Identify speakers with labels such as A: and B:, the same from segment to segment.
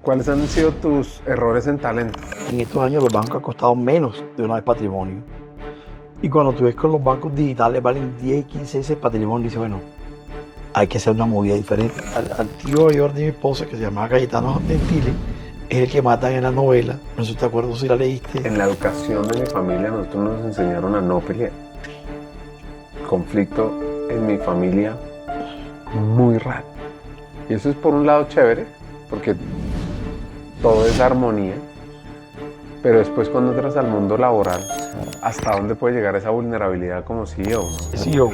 A: ¿Cuáles han sido tus errores en talento?
B: En estos años los bancos han costado menos de una vez patrimonio. Y cuando tú ves que los bancos digitales valen 10 y 15 veces patrimonio, dices, bueno, hay que hacer una movida diferente. Al tío mayor de mi esposa, que se llamaba Cayetano Gentile, es el que matan en la novela. No sé si te acuerdas si la leíste.
A: En la educación de mi familia nosotros nos enseñaron a no pelear. Conflicto en mi familia muy raro. Y eso es por un lado chévere, porque todo es armonía. Pero después cuando entras al mundo laboral, ¿hasta dónde puede llegar esa vulnerabilidad como CEO?
B: Sí, yo,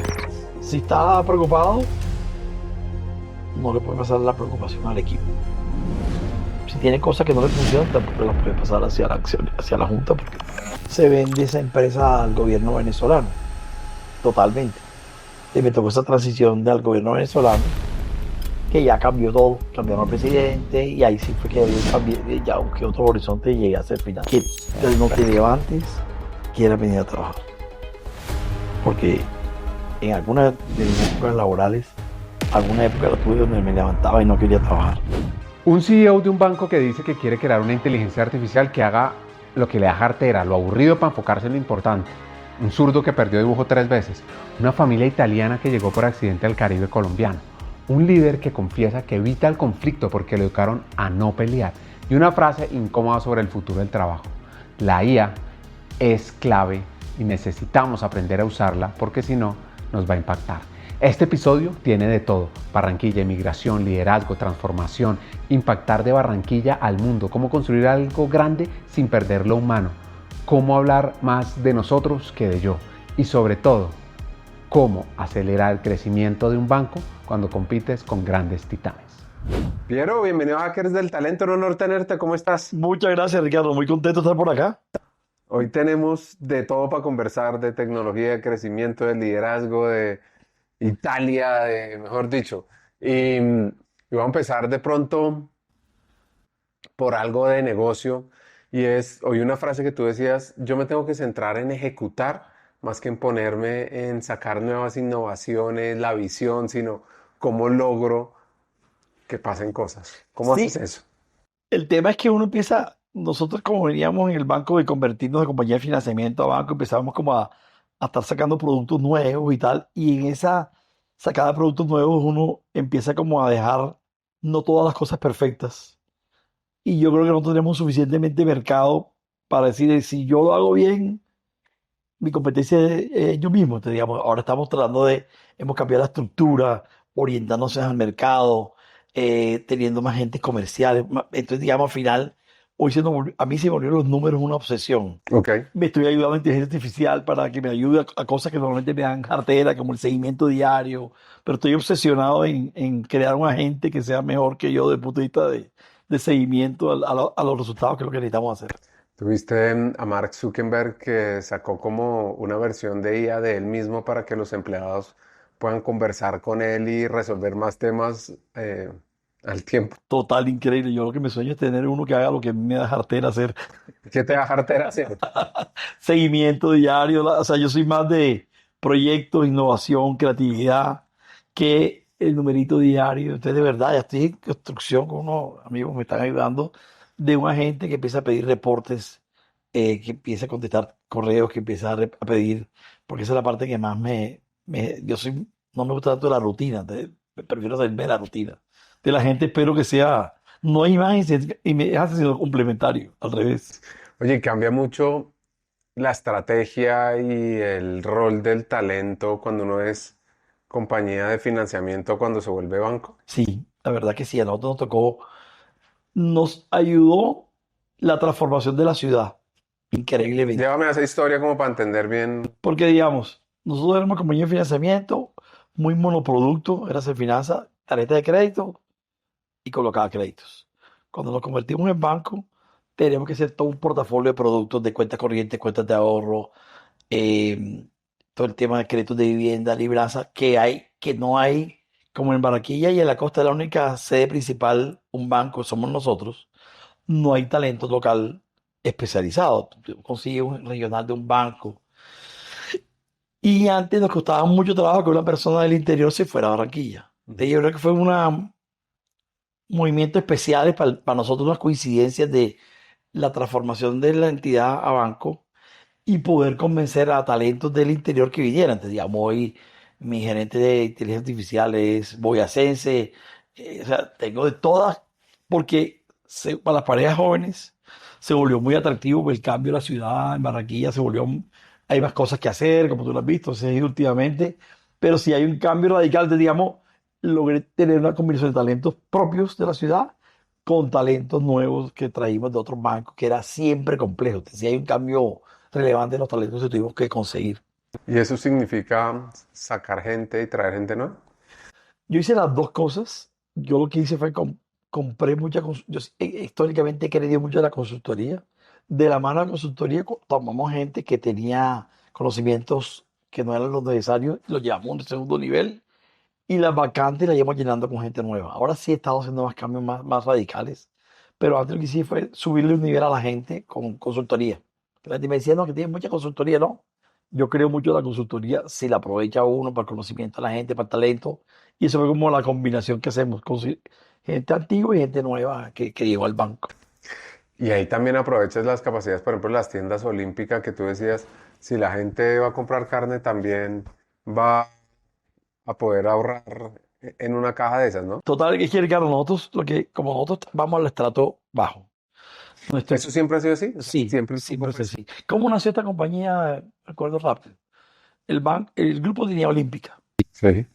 B: si está preocupado, no le puede pasar la preocupación al equipo. Si tiene cosas que no le funcionan, tampoco las puede pasar hacia la acción, hacia la Junta, porque se vende esa empresa al gobierno venezolano, totalmente. Y me tocó esa transición del gobierno venezolano, que ya cambió todo, cambiaron al presidente, y ahí sí fue que ya busqué otro horizonte y llegué a ser final. Que no te levantes, quieras venir a trabajar. Porque en algunas de mis épocas laborales, alguna época la tuve donde me levantaba y no quería trabajar.
A: Un CEO de un banco que dice que quiere crear una inteligencia artificial que haga lo que le da jartera, lo aburrido para enfocarse en lo importante. Un zurdo que perdió dibujo 3 veces. Una familia italiana que llegó por accidente al Caribe colombiano. Un líder que confiesa que evita el conflicto porque lo educaron a no pelear. Y una frase incómoda sobre el futuro del trabajo. La IA es clave y necesitamos aprender a usarla porque si no nos va a impactar. Este episodio tiene de todo: Barranquilla, inmigración, liderazgo, transformación, impactar de Barranquilla al mundo, cómo construir algo grande sin perder lo humano, cómo hablar más de nosotros que de yo y sobre todo, cómo acelerar el crecimiento de un banco cuando compites con grandes titanes. Piero, bienvenido a Hackers del Talento, un honor tenerte, ¿cómo estás?
B: Muchas gracias, Ricardo, muy contento de estar por acá.
A: Hoy tenemos de todo para conversar, de tecnología, de crecimiento, de liderazgo, de Italia, mejor dicho. Y vamos a empezar de pronto por algo de negocio. Y oí una frase que tú decías: yo me tengo que centrar en ejecutar más que en ponerme en sacar nuevas innovaciones, la visión, sino cómo logro que pasen cosas. ¿Cómo haces
B: Sí,
A: eso?
B: el tema es que uno empieza, nosotros como veníamos en el banco de convertirnos de compañía de financiamiento a banco, empezábamos como a estar sacando productos nuevos y tal, y en esa sacada de productos nuevos uno empieza como a dejar no todas las cosas perfectas. Y yo creo que no tenemos suficientemente mercado para decir, si yo lo hago bien, mi competencia es yo mismo. Entonces, digamos, ahora estamos tratando hemos cambiado la estructura, orientándose al mercado, teniendo más agentes comerciales. Entonces, digamos, al final, a mí se me volvieron los números una obsesión.
A: Ok.
B: Me estoy ayudando a inteligencia artificial para que me ayude a cosas que normalmente me dan cartera, como el seguimiento diario, pero estoy obsesionado en crear un agente que sea mejor que yo desde el punto de vista de seguimiento a los resultados, que es lo que necesitamos hacer.
A: Tuviste a Mark Zuckerberg, que sacó como una versión de IA de él mismo para que los empleados puedan conversar con él y resolver más temas al tiempo.
B: Total, increíble. Yo lo que me sueño es tener uno que haga lo que a mí me da jartera hacer.
A: ¿Qué te da jartera hacer?
B: Seguimiento diario. O sea, yo soy más de proyectos, innovación, creatividad, que el numerito diario. Entonces, de verdad, ya estoy en construcción con unos amigos que me están ayudando, de un agente que empieza a pedir reportes, que empieza a contestar correos, que empieza a pedir, porque esa es la parte que más yo soy, no me gusta tanto la rutina, entonces prefiero salirme de la rutina. De la gente espero que sea, no imagen y me hace sino complementario, al revés.
A: Oye, cambia mucho la estrategia y el rol del talento cuando uno es compañía de financiamiento, cuando se vuelve banco.
B: Sí, la verdad que sí, a nosotros nos tocó, nos ayudó la transformación de la ciudad, increíblemente.
A: Llévame a esa historia como para entender bien.
B: Porque, digamos, nosotros éramos compañía de financiamiento, muy monoproducto, era hacer finanzas, tarjeta de crédito y colocaba créditos. Cuando nos convertimos en banco, teníamos que hacer todo un portafolio de productos de cuentas corrientes, cuentas de ahorro, eh, todo el tema de créditos de vivienda, libranza, que no hay, como en Barranquilla y en la costa, la única sede principal, un banco, somos nosotros, no hay talento local especializado. Tú consigues un regional de un banco. Y antes nos costaba mucho trabajo que una persona del interior se fuera a Barranquilla. Yo creo que fue movimientos especiales para nosotros, unas coincidencias de la transformación de la entidad a banco y poder convencer a talentos del interior que vinieran. Entonces, digamos, hoy mi gerente de inteligencia artificial es boyacense, o sea, tengo de todas, porque para las parejas jóvenes se volvió muy atractivo el cambio de la ciudad, en Barranquilla se volvió, hay más cosas que hacer, como tú lo has visto, se ha ido últimamente, pero si hay un cambio radical, digamos, logré tener una combinación de talentos propios de la ciudad con talentos nuevos que traímos de otros bancos, que era siempre complejo. Entonces, si hay un cambio relevante en los talentos que tuvimos que conseguir.
A: ¿Y eso significa sacar gente y traer gente nueva?
B: Yo hice las dos cosas. Yo lo que hice fue compré mucha, yo históricamente he querido mucho de la consultoría. De la mano de la consultoría tomamos gente que tenía conocimientos que no eran los necesarios, los llevamos a un segundo nivel y las vacantes las llevamos llenando con gente nueva. Ahora sí he estado haciendo más cambios más radicales, pero antes lo que hice fue subirle un nivel a la gente con consultoría. La gente me decía, no, que tiene mucha consultoría, no. Yo creo mucho en la consultoría si la aprovecha uno para el conocimiento de la gente, para el talento. Y eso fue como la combinación que hacemos con gente antigua y gente nueva que llegó al banco.
A: Y ahí también aprovechas las capacidades, por ejemplo, las tiendas olímpicas que tú decías, si la gente va a comprar carne también va a poder ahorrar en una caja de esas, ¿no?
B: Total, que quiere que nosotros, como nosotros vamos al estrato bajo. Nuestro,
A: ¿Eso siempre ha sido así? O sea,
B: sí,
A: siempre estuvo
B: siempre fue
A: pues.
B: así. ¿Cómo nació esta compañía? Recuerdo rápido. El grupo tenía Olímpica
A: Sí.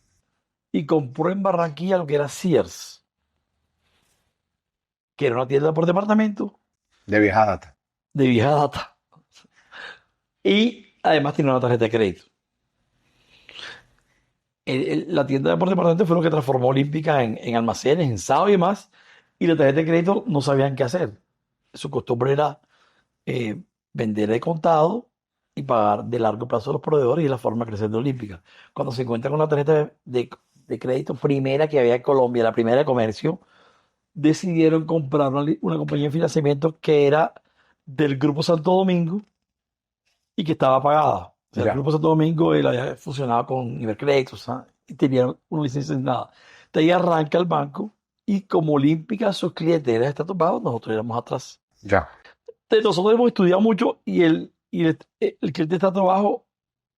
B: y compró en Barranquilla lo que era Sears, que era una tienda por departamento
A: De vieja data.
B: de vieja data. Y además tiene una tarjeta de crédito. La tienda por departamento fue lo que transformó Olímpica en almacenes, en SAO y demás. Y la tarjeta de crédito no sabían qué hacer. Su costumbre era vender de contado y pagar de largo plazo a los proveedores y la forma creciente Olímpica. Cuando se encuentra con la tarjeta de crédito primera que había en Colombia, la primera de comercio, decidieron comprar una compañía de financiamiento que era del Grupo Santo Domingo y que estaba pagada. O sea, el
A: Ya.
B: Grupo Santo Domingo él había fusionado con Ibercréditos, ¿ah? Y tenía una licencia en nada. De ahí arranca el banco y como Olímpica sus clientes eran estatus bajos, nosotros éramos atrás.
A: Ya.
B: Entonces, nosotros hemos estudiado mucho y el cliente está trabajo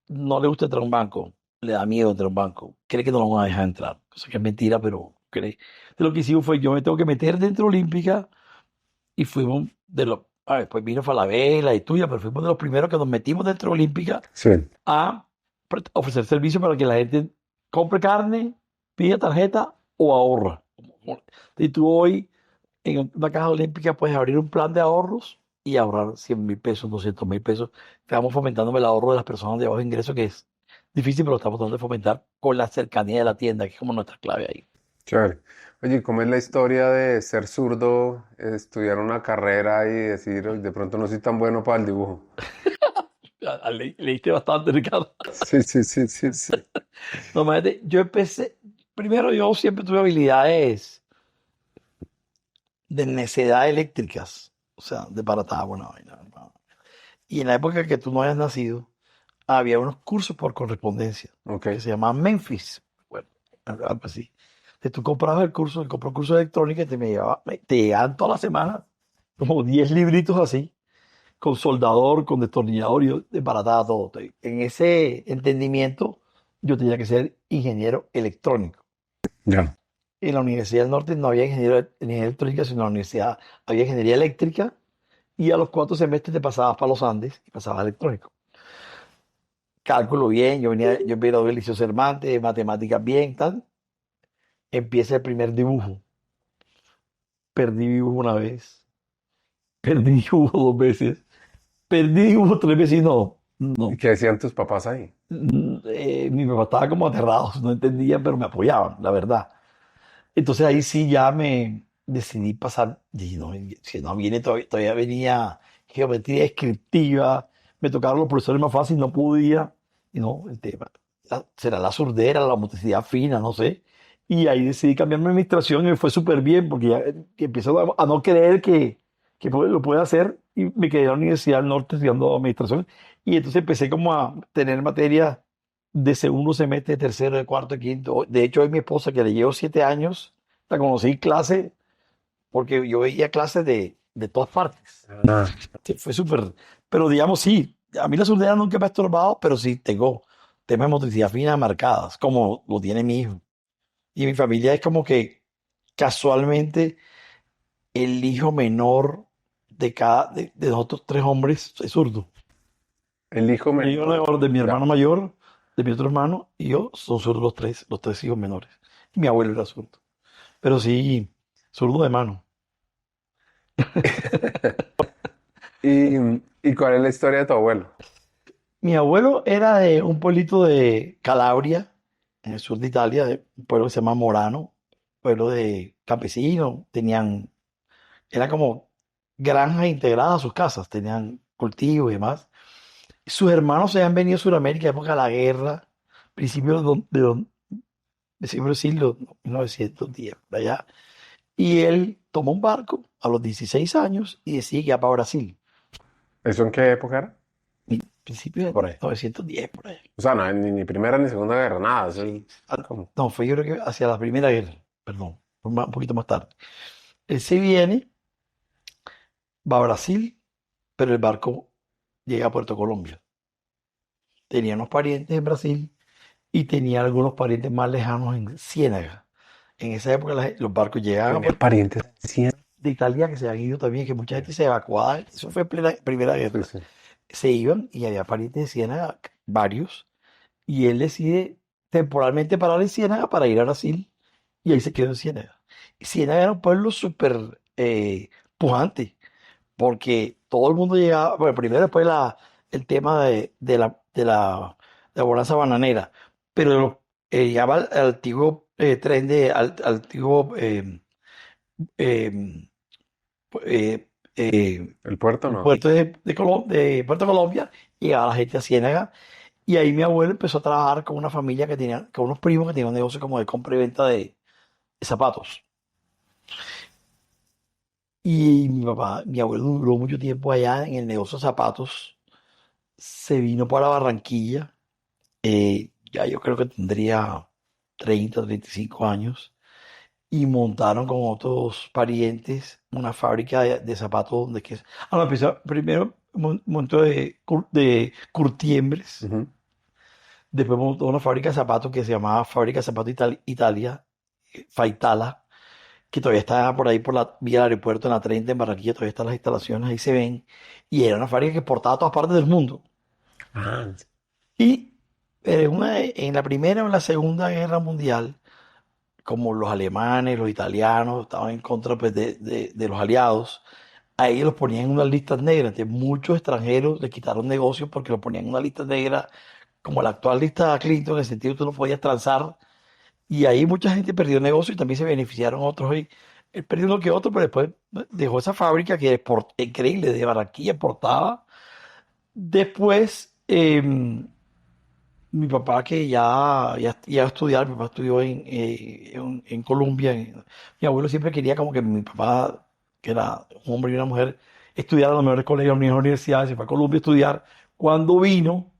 B: no le gusta entrar a un banco, le da miedo entrar a un banco, cree que no lo van a dejar entrar, cosa que es mentira, pero cree. Entonces, lo que hicimos fue, yo me tengo que meter dentro de Olímpica y fuimos después vino Falabella y tuya, pero fuimos de los primeros que nos metimos dentro de Olímpica
A: Sí.
B: a ofrecer servicio para que la gente compre carne, pida tarjeta o ahorra. Y tú hoy en una caja olímpica puedes abrir un plan de ahorros y ahorrar 100.000 pesos, 200.000 pesos. Estamos fomentando el ahorro de las personas de bajo ingreso, que es difícil, pero lo estamos tratando de fomentar con la cercanía de la tienda, que es como nuestra clave ahí.
A: Chévere. Oye, ¿cómo es la historia de ser zurdo, estudiar una carrera y decir, "Oye, de pronto no soy tan bueno para el dibujo"?
B: Leíste bastante, Ricardo.
A: Sí, sí, sí, sí, sí.
B: No, imagínate, yo empecé, primero yo siempre tuve habilidades de necedad eléctricas, o sea, de baratada, buena vaina. Y en la época que tú no hayas nacido, había unos cursos por correspondencia
A: Ok.
B: que se llamaban Memphis, bueno, algo así. Entonces tú comprabas el curso, compré un curso de electrónica y te llegaban todas las semanas como 10 libritos así, con soldador, con destornillador, y yo desbarataba todo. En ese entendimiento, yo tenía que ser ingeniero electrónico.
A: Ya.
B: En la Universidad del Norte no había ingeniería electrónica, sino en la universidad había ingeniería eléctrica y a los 4 semestres te pasabas para los Andes y pasabas a electrónico. Cálculo bien, yo me gradué del Liceo Cervantes, matemáticas bien, tal. Empieza el primer dibujo. Perdí dibujo una vez, perdí dibujo 2 veces, perdí dibujo 3 veces y no,
A: ¿Y
B: no.
A: qué decían tus papás ahí?
B: Mi papá estaba como aterrado, no entendían, pero me apoyaban, la verdad. Entonces ahí sí ya me decidí pasar, dije, no, si no viene todavía venía geometría descriptiva, me tocaron los profesores más fácil, no podía, y no, el tema, será la sordera, la motricidad fina, no sé. Y ahí decidí cambiarme de administración y me fue súper bien, porque ya que empiezo a no creer que lo puede hacer, y me quedé en la Universidad del Norte estudiando administración, y entonces empecé como a tener materias de segundo semestre, de tercero, de cuarto, de quinto. De hecho, hoy mi esposa, que le llevo 7 años, la conocí en clase porque yo veía clases de todas partes.
A: Ah,
B: Sí, fue súper, pero digamos, sí, a mí la surdera nunca me ha estorbado, pero sí tengo temas de motricidad fina marcadas, como lo tiene mi hijo. Y mi familia es como que casualmente el hijo menor de nosotros tres hombres es zurdo.
A: el hijo
B: El hijo
A: menor.
B: menor de mi
A: Ya.
B: hermano mayor, de mi otro hermano y yo son zurdos los tres hijos menores. Y mi abuelo era zurdo, pero sí, zurdo de mano.
A: ¿Y, y cuál es la historia de tu abuelo?
B: Mi abuelo era de un pueblito de Calabria, en el sur de Italia, de un pueblo que se llama Morano, pueblo de campesinos, era como granjas integradas a sus casas, tenían cultivos y demás. Sus hermanos se han venido a Sudamérica en época de la guerra, principios de siglo siglo 1910, de allá. Y él tomó un barco a los 16 años y decide que va para Brasil.
A: ¿Eso en qué época era?
B: Principios de
A: Por ahí.
B: 1910, por ahí.
A: O sea, no, ni Primera ni Segunda Guerra, nada. Eso es
B: Sí. Ah,
A: como...
B: no, fue yo creo que hacia la Primera Guerra, perdón, fue un poquito más tarde. Él se viene, va a Brasil, pero el barco llega a Puerto Colombia. Tenía unos parientes en Brasil y tenía algunos parientes más lejanos en Ciénaga. En esa época los barcos llegaban a
A: Tenía
B: Puerto
A: parientes en Ciénaga.
B: de Italia que se habían ido también, que mucha gente se evacuaba. Eso fue en plena Primera
A: Sí,
B: Guerra.
A: sí.
B: Se iban y había parientes de Ciénaga, varios, y él decide temporalmente parar en Ciénaga para ir a Brasil y ahí se quedó en Ciénaga. Y Ciénaga era un pueblo súper pujante, porque todo el mundo llegaba, bueno, primero después el tema de la bonanza bananera, pero llegaba al antiguo tren al antiguo eh, eh, eh,
A: El puerto
B: el
A: no.
B: puerto de Puerto Colombia, llegaba la gente a Ciénaga, y ahí mi abuelo empezó a trabajar con una familia que tenía, con unos primos que tenían un negocio como de compra y venta de zapatos. Y mi abuelo duró mucho tiempo allá en el negocio de zapatos, se vino para Barranquilla, ya yo creo que tendría 30, 35 años, y montaron con otros parientes una fábrica de zapatos donde que no, empezó, primero montó de curtiembres,
A: Ujú.
B: después montó una fábrica de zapatos que se llamaba Fábrica de Zapatos Italia, Faitala, que todavía está por ahí por la vía del aeropuerto en la 30 en Barranquilla, todavía están las instalaciones, ahí se ven, y era una fábrica que exportaba a todas partes del mundo.
A: Ah,
B: Y en la Primera o en la Segunda Guerra Mundial, como los alemanes, los italianos estaban en contra pues, de los aliados, a ellos los ponían en unas listas negras. Entonces, muchos extranjeros le quitaron negocios porque los ponían en una lista negra, como la actual lista de Clinton, en el sentido que tú no podías transar. Y ahí mucha gente perdió negocio y también se beneficiaron otros. Y él perdió uno que otro, pero después dejó esa fábrica que es increíble, de Barranquilla exportaba. Después, mi papá que ya estudiar, mi papá estudió en Colombia. Mi abuelo siempre quería como que mi papá, que era un hombre y una mujer, estudiara en los mejores colegios, en las mejores universidades, se fue a Colombia a estudiar. Cuando vino,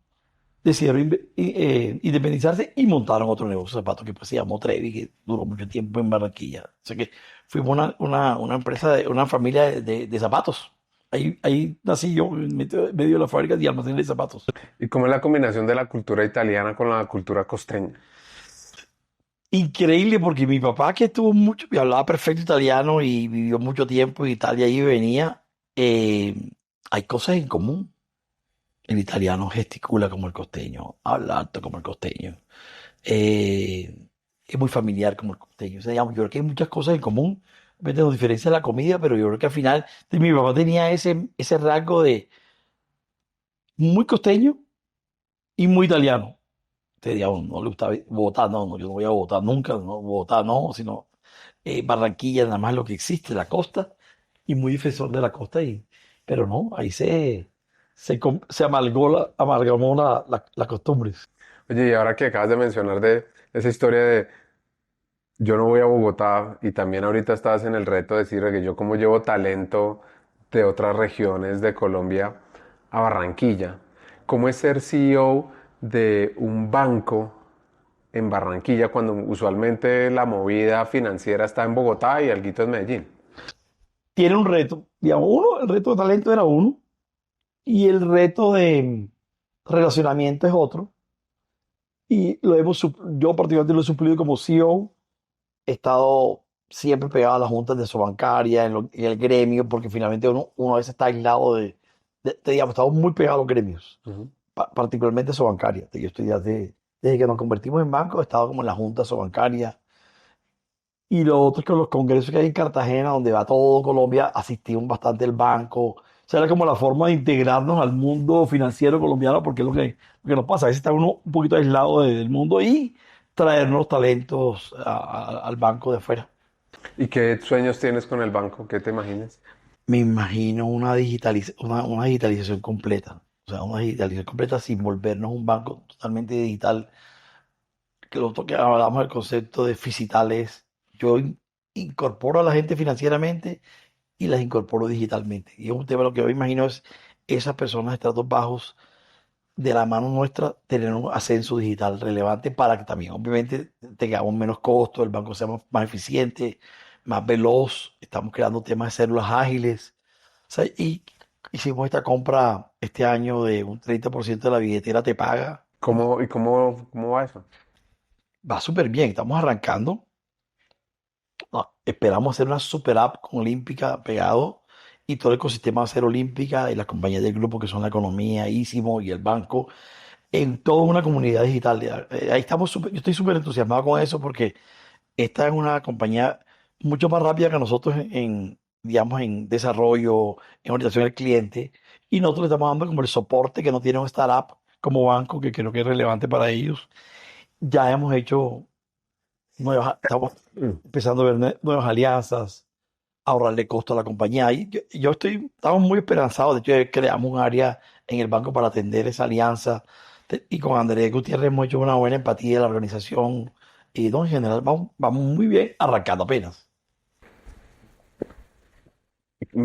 B: decidieron independizarse y montaron otro negocio de zapatos que pues se llamó Trevi, que duró mucho tiempo en Barranquilla. O sea que fuimos una empresa, una familia de zapatos. Ahí nací yo, en medio de la fábrica y almacén de zapatos.
A: ¿y cómo es la combinación de la cultura italiana con la cultura costeña?
B: Increíble porque mi papá que estuvo mucho, y hablaba perfecto italiano y vivió mucho tiempo en Italia y venía, eh, hay cosas en común. El italiano gesticula como el costeño, habla alto como el costeño, eh, es muy familiar como el costeño. O sea, digamos, yo creo que hay muchas cosas en común. Obviamente nos diferencia la comida, pero yo creo que al final mi papá tenía ese rasgo de muy costeño y muy italiano. Te digamos, no le gusta Bogotá, no, no, yo no voy a Bogotá nunca, no, Bogotá no, sino Barranquilla, nada más lo que existe, la costa, y muy defensor de la costa, pero no, ahí se amalgamó las costumbres.
A: Oye, y ahora que acabas de mencionar de esa historia de yo no voy a Bogotá y también ahorita estabas en el reto de decir que yo como llevo talento de otras regiones de Colombia a Barranquilla. ¿Cómo es ser CEO de un banco en Barranquilla cuando usualmente la movida financiera está en Bogotá y alguito en Medellín?
B: tiene un reto. Digamos, uno, el reto de talento era uno, y el reto de relacionamiento es otro. Y yo particularmente lo he suplido como CEO. He estado siempre pegado a las juntas de Sobancaria, en el gremio, porque finalmente uno a veces está aislado digamos, estamos muy pegados a los gremios,
A: Ujú.
B: particularmente Sobancaria. Yo estoy desde que nos convertimos en banco, he estado como en la junta Sobancaria. Y lo otro es que los congresos que hay en Cartagena, donde va todo Colombia, asistimos bastante el banco. O sea, era como la forma de integrarnos al mundo financiero colombiano, porque es lo que nos pasa. A veces está uno un poquito aislado del mundo y traernos talentos al banco de afuera.
A: ¿Y qué sueños tienes con el banco? ¿Qué te imaginas?
B: Me imagino una digitalización completa. O sea, una digitalización completa sin volvernos un banco totalmente digital. Que lo otro que hablamos del concepto de digitales. Yo incorporo a la gente financieramente y las incorporo digitalmente. Y es un tema, lo que yo me imagino es esas personas de estratos bajos, de la mano nuestra, tener un ascenso digital relevante para que también, obviamente, tengamos menos costo, el banco sea más eficiente, más veloz. Estamos creando temas de células ágiles. O sea, y hicimos esta compra este año de un 30% de la billetera te paga.
A: ¿Cómo va eso?
B: Va súper bien, estamos arrancando. No, esperamos hacer una super app con Olímpica pegado, y todo el ecosistema va a ser Olímpica y las compañías del grupo que son la economía, Ísimo y el banco, en toda una comunidad digital. Ahí yo estoy súper entusiasmado con eso porque esta es una compañía mucho más rápida que nosotros digamos, en desarrollo, en orientación al cliente, y nosotros le estamos dando como el soporte que no tiene un startup como banco, que creo que es relevante para ellos. Ya hemos hecho estamos
A: Mm.
B: empezando a ver nuevas alianzas, ahorrarle costo a la compañía. Y estamos muy esperanzados. De hecho, creamos un área en el banco para atender esa alianza. Y con Andrés Gutiérrez hemos hecho una buena empatía de la organización. Y no, en general vamos muy bien, arrancando apenas.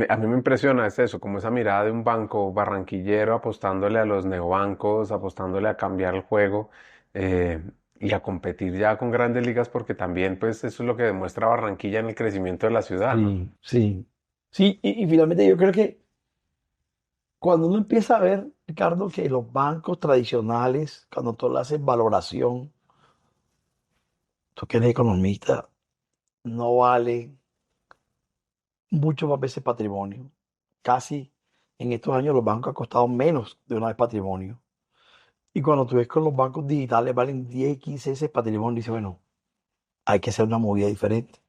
A: A mí me impresiona es eso, como esa mirada de un banco barranquillero apostándole a los neobancos, apostándole a cambiar el juego eh, y a competir ya con grandes ligas, porque también pues eso es lo que demuestra Barranquilla en el crecimiento de la ciudad, ¿no?
B: Sí, sí. Sí, y finalmente yo creo que cuando uno empieza a ver, Ricardo, que los bancos tradicionales, cuando tú le haces valoración, tú que eres economista, no valen mucho más veces patrimonio. Casi en estos años los bancos han costado menos de una vez patrimonio. Y cuando tú ves con los bancos digitales valen 10 y 15 veces patrimonio, dice, bueno, hay que hacer una movida diferente.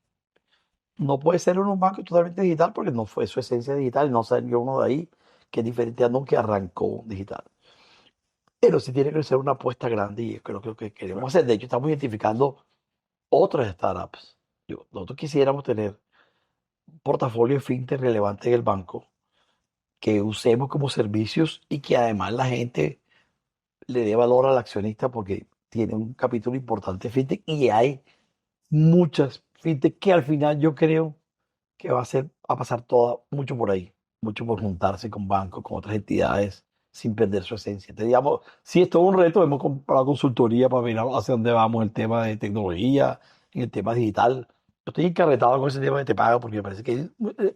B: No puede ser un banco totalmente digital porque no fue su esencia digital, no salió uno de ahí que es diferente a que arrancó digital. Pero sí tiene que ser una apuesta grande y creo que lo que queremos hacer. De hecho, estamos identificando otras startups. Nosotros quisiéramos tener un portafolio de fintech relevante en el banco que usemos como servicios y que además la gente le dé valor al accionista porque tiene un capítulo importante de fintech, y hay muchas fintech que al final yo creo que va a pasar toda mucho por ahí, mucho por juntarse con bancos, con otras entidades sin perder su esencia. Entonces, digamos, sí es todo un reto, hemos comprado consultoría para ver hacia dónde vamos en el tema de tecnología, en el tema digital. Yo estoy encarretado con ese tema de te paga porque me parece que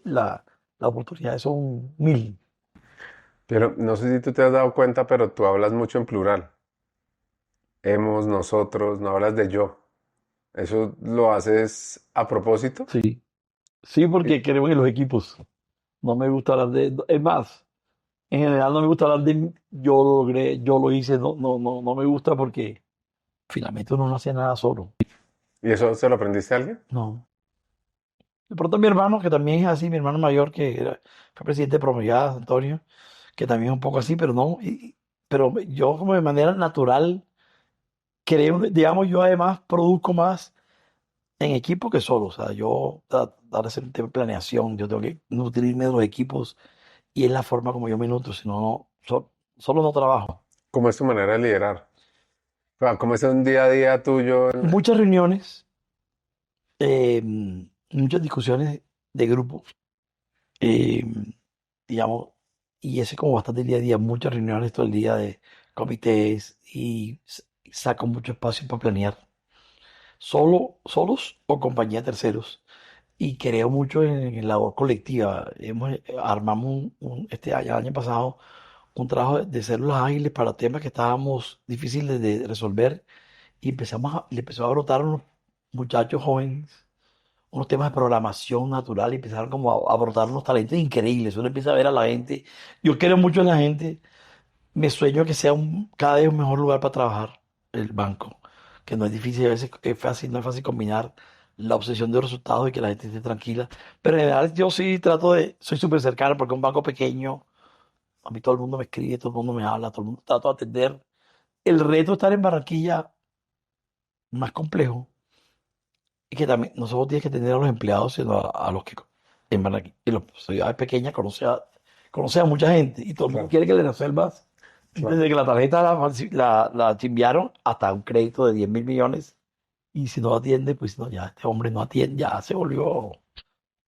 B: las oportunidades son mil.
A: Pero no sé si tú te has dado cuenta, pero tú hablas mucho en plural. Hemos, nosotros, no hablas de yo. ¿Eso lo haces a propósito?
B: Sí, sí,
A: Y-
B: porque queremos en los equipos. No me gusta hablar es más, en general no me gusta hablar de yo lo logré, yo lo hice, no me gusta porque finalmente uno no hace nada solo.
A: ¿Y eso se lo aprendiste a alguien?
B: No. De pronto mi hermano, que también es así, mi hermano mayor, fue presidente de Promediadas, Antonio, que también es un poco así, pero no, pero yo como de manera natural creo, digamos, yo además produzco más en equipo que solo. O sea, yo dar ese tema de planeación, yo tengo que nutrirme de los equipos y es la forma como yo me nutro, si no, solo no trabajo.
A: ¿Cómo es tu manera de liderar? O sea, ¿cómo es un día a día tuyo?
B: Muchas reuniones, eh, muchas discusiones de grupo, eh, digamos, y ese es como bastante día a día, muchas reuniones todo el día de comités, y saco mucho espacio para planear, solos o compañía de terceros. y creo mucho en la labor colectiva. Armamos el año pasado un trabajo de células ágiles para temas que estábamos difíciles de resolver y le empezó a brotar unos muchachos jóvenes, unos temas de programación natural y empezaron como a brotar unos talentos increíbles. Uno empieza a ver a la gente. Yo creo mucho en la gente. Me sueño que sea cada vez un mejor lugar para trabajar el banco, que no es difícil, a veces es fácil, no es fácil combinar la obsesión de los resultados y que la gente esté tranquila. Pero en general yo sí soy súper cercano porque un banco pequeño, a mí todo el mundo me escribe, todo el mundo me habla, todo el mundo trato de atender. El reto de estar en Barranquilla, más complejo, es que también no solo tienes que tener a los empleados, sino a los que en Barranquilla, en las ciudades pequeñas conoce a mucha gente y todo el mundo
A: Claro,
B: quiere que le resuelvas
A: claro.
B: desde que la tarjeta la chimbiaron hasta un crédito de 10.000 millones. Y si no atiende, pues no, ya este hombre no atiende, ya se volvió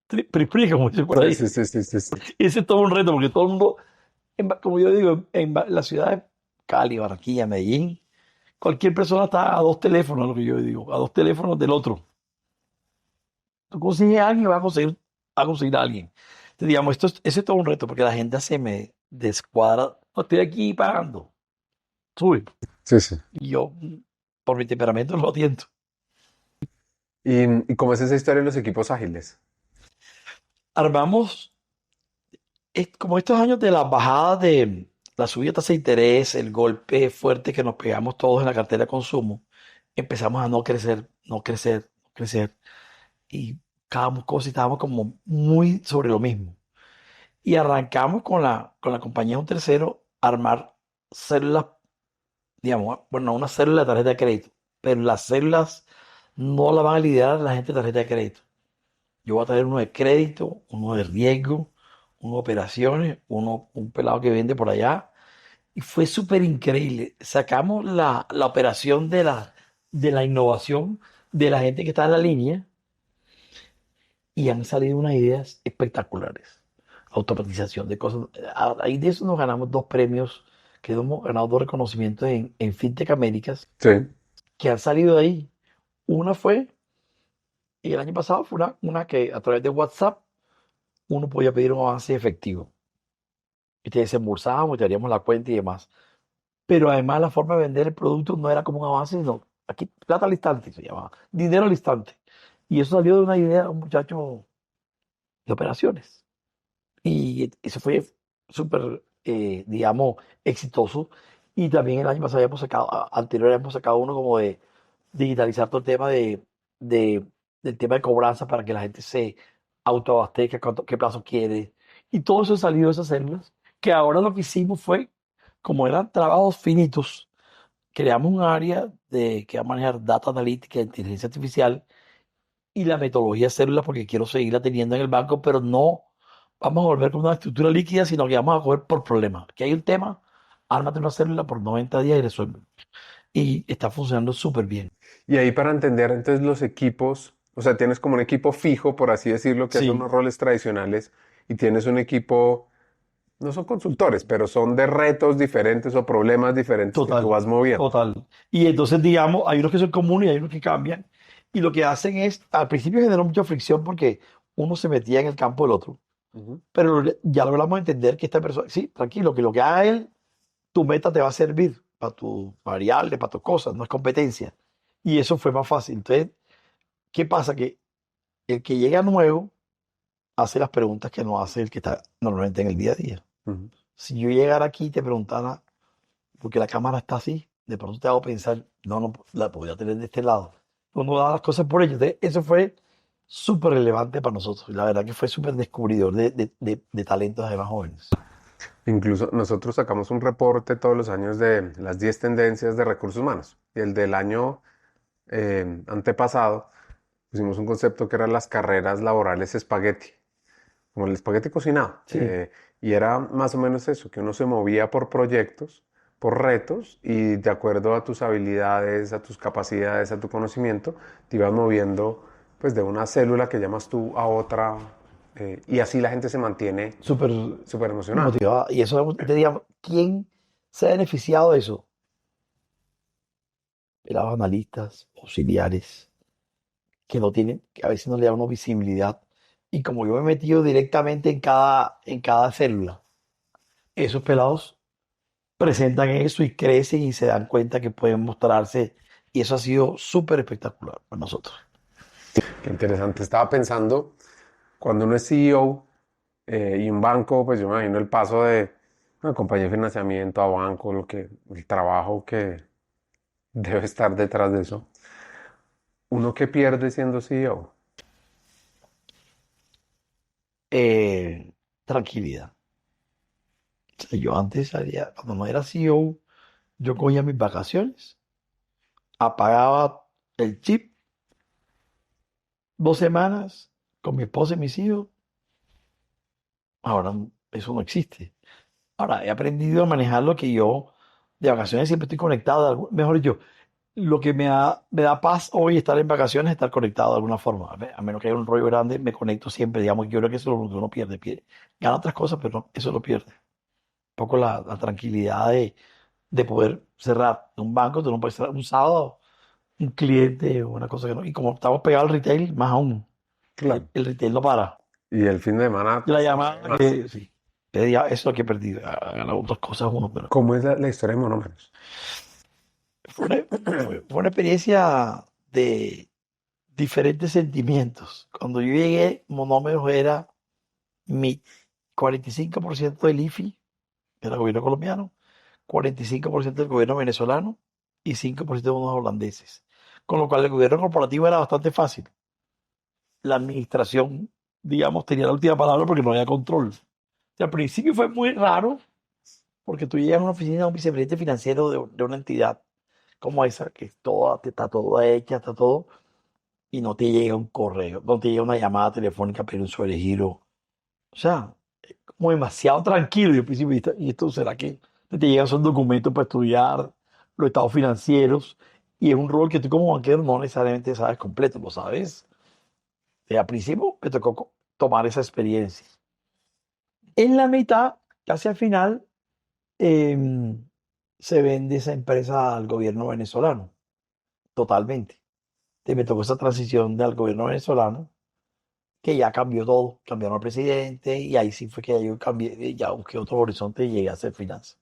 B: pri, como dice por
A: Sí,
B: ahí.
A: sí, sí, sí, sí, sí.
B: Ese es todo un reto, porque todo el mundo, como yo digo, la ciudad de Cali, Barranquilla, Medellín, cualquier persona está a dos teléfonos, lo que yo digo, a dos teléfonos del otro. Tú consigues a alguien, vas a conseguir a alguien. Entonces, digamos, ese es todo un reto, porque la gente se me descuadra. No, estoy aquí pagando, sube.
A: Sí, sí.
B: Y yo, por mi temperamento, lo atiendo.
A: ¿Y cómo es esa historia de los equipos ágiles?
B: Armamos, como estos años de la bajada de la subida de tasa de interés, el golpe fuerte que nos pegamos todos en la cartera de consumo, empezamos a no crecer, no crecer, no crecer. Y cada cosa estábamos como muy sobre lo mismo. Y arrancamos con la compañía de un tercero a armar células, digamos, bueno, una célula de tarjeta de crédito, pero las células no la van a liderar la gente de tarjeta de crédito. Yo voy a traer uno de crédito, uno de riesgo, uno de operaciones, un pelado que vende por allá. Y fue súper increíble. Sacamos la operación de la innovación de la gente que está en la línea y han salido unas ideas espectaculares. Automatización de cosas. Ahí de eso nos ganamos dos premios, que hemos ganado dos reconocimientos en FinTech Américas,
A: Sí.
B: que han salido de ahí. Una fue, y el año pasado fue una que a través de WhatsApp uno podía pedir un avance efectivo. Y te desembolsábamos y te haríamos la cuenta y demás. Pero además la forma de vender el producto no era como un avance, sino aquí plata al instante se llamaba, dinero al instante. Y eso salió de una idea de un muchacho de operaciones. Y eso fue súper, digamos, exitoso. Y también el año pasado habíamos sacado, anterior habíamos sacado uno como de digitalizar todo el tema de- del tema de cobranza para que la gente se autoabastezca, qué plazo quiere. Y todo eso salió de esas células, que ahora lo que hicimos fue, como eran trabajos finitos, creamos un área que va a manejar data analítica, inteligencia artificial y la metodología de células porque quiero seguirla teniendo en el banco, pero no vamos a volver con una estructura líquida, sino que vamos a coger por problema. Que hay un tema, ármate una célula por 90 días y resuelve. Y está funcionando súper bien.
A: Y ahí para entender entonces los equipos, o sea, tienes como un equipo fijo, por así decirlo, que hace
B: Sí,
A: unos roles tradicionales, y tienes un equipo, no son consultores, pero son de retos diferentes o problemas diferentes que tú
B: total,
A: vas moviendo.
B: total. Y entonces, digamos, hay unos que son comunes y hay unos que cambian. Y lo que hacen es, al principio generó mucha fricción porque uno se metía en el campo del otro.
A: Ujú.
B: Pero ya logramos entender que esta persona, sí, tranquilo, que lo que haga él, tu meta te va a servir para tu variable, para tus cosas, no es competencia. Y eso fue más fácil. Entonces, ¿qué pasa? Que el que llega nuevo hace las preguntas que no hace el que está normalmente en el día a día.
A: Ujú.
B: Si yo llegara aquí y te preguntara, ¿por qué la cámara está así? De pronto te hago pensar, no, no, la podría tener de este lado. Uno da las cosas por ello. Entonces, eso fue súper relevante para nosotros. Y la verdad que fue súper descubridor de talentos además jóvenes.
A: Incluso nosotros sacamos un reporte todos los años de las 10 tendencias de recursos humanos. Y el del año antepasado pusimos un concepto que eran las carreras laborales espagueti, como el espagueti cocinado.
B: Sí,
A: Y era más o menos eso, que uno se movía por proyectos, por retos, y de acuerdo a tus habilidades, a tus capacidades, a tu conocimiento, te ibas moviendo pues de una célula que llamas tú a otra, y así la gente se mantiene
B: súper
A: súper emocionada.
B: motivada. Y eso, te digamos, ¿quién se ha beneficiado de eso? Pelados analistas, auxiliares, que no tienen, que a veces no le da una visibilidad. Y como yo me he metido directamente en cada célula, esos pelados presentan eso y crecen y se dan cuenta que pueden mostrarse. Y eso ha sido súper espectacular para nosotros.
A: Qué interesante. Estaba pensando, cuando uno es CEO y un banco, pues yo me imagino el paso de una compañía de financiamiento a banco, el trabajo que debe estar detrás de eso. ¿Uno qué pierde siendo CEO?
B: Tranquilidad. O sea, yo antes salía, cuando no era CEO, yo cogía mis vacaciones, apagaba el chip 2 semanas con mi esposa y mis hijos. Ahora eso no existe. Ahora he aprendido a manejar lo que yo de vacaciones siempre estoy conectado, mejor yo, lo que me da paz hoy estar en vacaciones es estar conectado de alguna forma. A menos que haya un rollo grande, me conecto siempre. Digamos, yo creo que eso es lo que uno pierde. Gana otras cosas, pero eso lo pierde. Un poco la tranquilidad de poder cerrar un banco, tú no puedes cerrar un sábado un cliente o una cosa que no. Y como estamos pegados al retail, más aún.
A: Claro.
B: El retail no para.
A: Y el fin de semana,
B: Y la llamada que sí. Eso es lo que he perdido. Ha ganado otras cosas uno, pero
A: ¿cómo es la historia de Monómeros?
B: fue una experiencia de diferentes sentimientos. Cuando yo llegué, Monómeros era mi 45% del IFI, que era el gobierno colombiano, 45% del gobierno venezolano y 5% de unos holandeses. Con lo cual el gobierno corporativo era bastante fácil. La administración, digamos, tenía la última palabra porque no había control. O sea, al principio fue muy raro porque tú llegas a una oficina de un vicepresidente financiero de una entidad como esa, que es toda, está todo hecha, está todo, y no te llega un correo, no te llega una llamada telefónica para un sobregiro. O sea, como demasiado tranquilo. Y al principio, ¿y esto será que te llegan esos documentos para estudiar los estados financieros? Y es un rol que tú como banquero no necesariamente sabes completo, lo sabes. Al principio me tocó tomar esa experiencia. En la mitad, casi al final, em, se vende esa empresa al gobierno venezolano, totalmente. Entonces me tocó esa transición del gobierno venezolano, que ya cambió todo, cambiaron al presidente y ahí sí fue que yo cambié, ya busqué otro horizonte y llegué a hacer finanzas.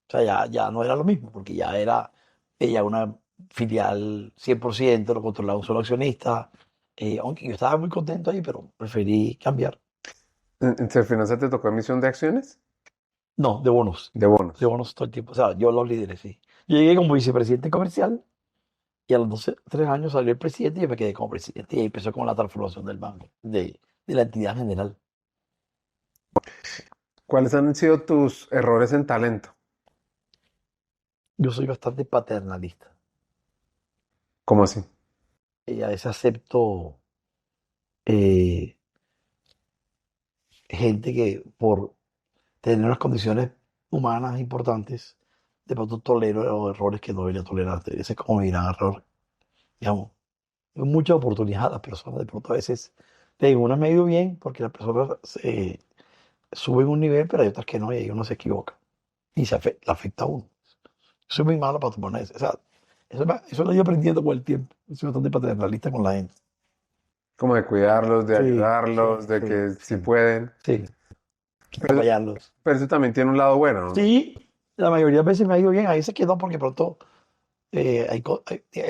B: O sea, ya no era lo mismo, porque ya era ella una filial 100%, lo controlaba un solo accionista, aunque yo estaba muy contento ahí, pero preferí cambiar.
A: ¿En Serfinanza te tocó emisión de acciones?
B: No, de bonos.
A: De
B: De
A: bonos.
B: bonos todo el tiempo. O sea, yo los lideré, sí. Yo llegué como vicepresidente comercial y a los 3 años salió el presidente y yo me quedé como presidente. Y ahí empezó como la transformación del banco, de la entidad general.
A: ¿Cuáles han sido tus errores en talento?
B: Yo soy bastante paternalista.
A: ¿Cómo así?
B: Y a veces acepto eh, gente que por tener unas condiciones humanas importantes, de pronto tolero errores que no debería tolerar. Ese es como mi gran error. Digamos, hay mucha oportunidad a las personas. De pronto a veces, te digo, unas me ha ido bien porque las personas suben un nivel, pero hay otras que no y ahí uno se equivoca. Y le afecta a uno. Soy muy malo para tomar eso. O sea, eso lo he ido aprendiendo con el tiempo. Soy bastante paternalista con la gente.
A: Como de cuidarlos, de
B: Sí,
A: ayudarlos, de
B: sí,
A: que si
B: sí,
A: pueden.
B: sí.
A: Pero,
B: Apoyarlos.
A: pero eso también tiene un lado bueno, ¿no?
B: Sí, la mayoría de veces me ha ido bien. A veces que no, porque pronto el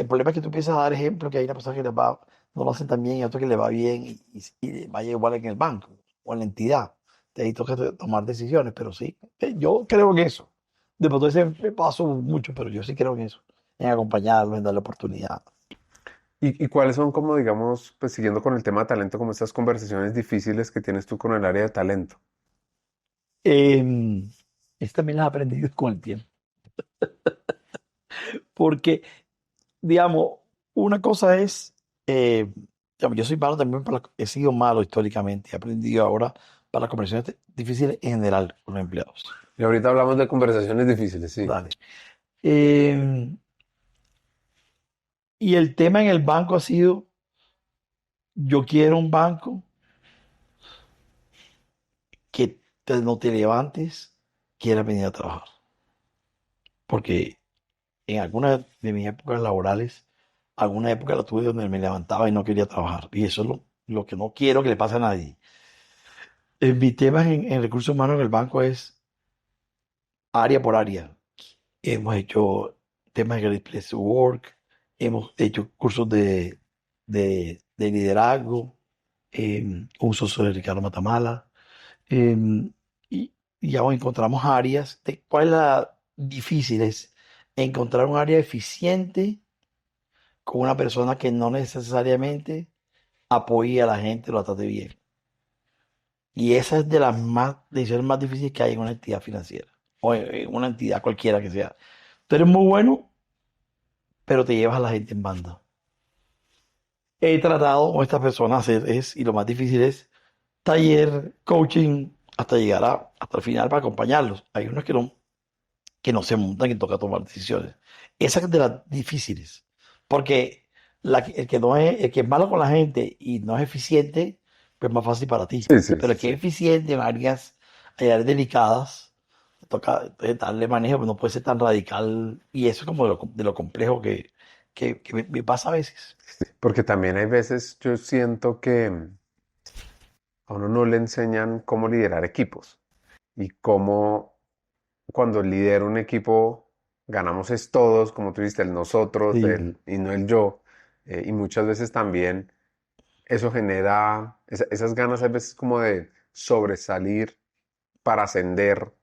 B: problema es que tú empiezas a dar ejemplos que hay una persona que les va, no lo hacen tan bien y otro que le va bien y vaya igual en el banco o en la entidad. De ahí toca tomar decisiones, pero sí, yo creo en eso. De pronto ese me paso mucho, pero yo sí creo en eso, en acompañarlos, en darle oportunidad.
A: ¿Y cuáles son, como digamos, pues siguiendo con el tema de talento, como estas conversaciones difíciles que tienes tú con el área de talento?
B: Eh, Esto también las he aprendido con el tiempo, porque, digamos, una cosa es, eh, digamos, yo soy malo también, he sido malo históricamente, he aprendido ahora para las conversaciones difíciles en general con los empleados.
A: Y ahorita hablamos de conversaciones difíciles, sí.
B: Dale. Eh, y el tema en el banco ha sido, yo quiero un banco que no te levantes, quiera venir a trabajar. Porque en algunas de mis épocas laborales, Alguna época la tuve donde me levantaba y no quería trabajar. Y eso es lo que no quiero que le pase a nadie. Mi tema en recursos humanos en el banco es área por área. Hemos hecho temas de Great Place to Work, hemos hecho cursos de liderazgo, un socio de Ricardo Matamala, y, y ya encontramos áreas. ¿Cuál es la difícil? Es encontrar un área eficiente con una persona que no necesariamente apoye a la gente, lo trate bien. Y esa es de las decisiones más difíciles que hay en una entidad financiera o en una entidad cualquiera que sea. Tú eres muy bueno, pero te llevas a la gente en banda. He tratado con estas personas y lo más difícil es taller, coaching, hasta llegar hasta el final para acompañarlos. Hay unos que no se montan y toca tomar decisiones. Esa es de las difíciles, porque el que es malo con la gente y no es eficiente, pues es más fácil para ti.
A: Sí, sí,
B: Pero
A: sí,
B: el que
A: sí.
B: es eficiente en áreas delicadas, te toca darle manejo, pero no puede ser tan radical. Y eso es como de lo complejo que me pasa a veces.
A: Porque también hay veces yo siento que a uno no le enseñan cómo liderar equipos y cómo cuando lidera un equipo ganamos es todos, como tú dijiste, el nosotros
B: Sí,
A: y no el yo. Y muchas veces también eso genera esas ganas a veces como de sobresalir para ascender.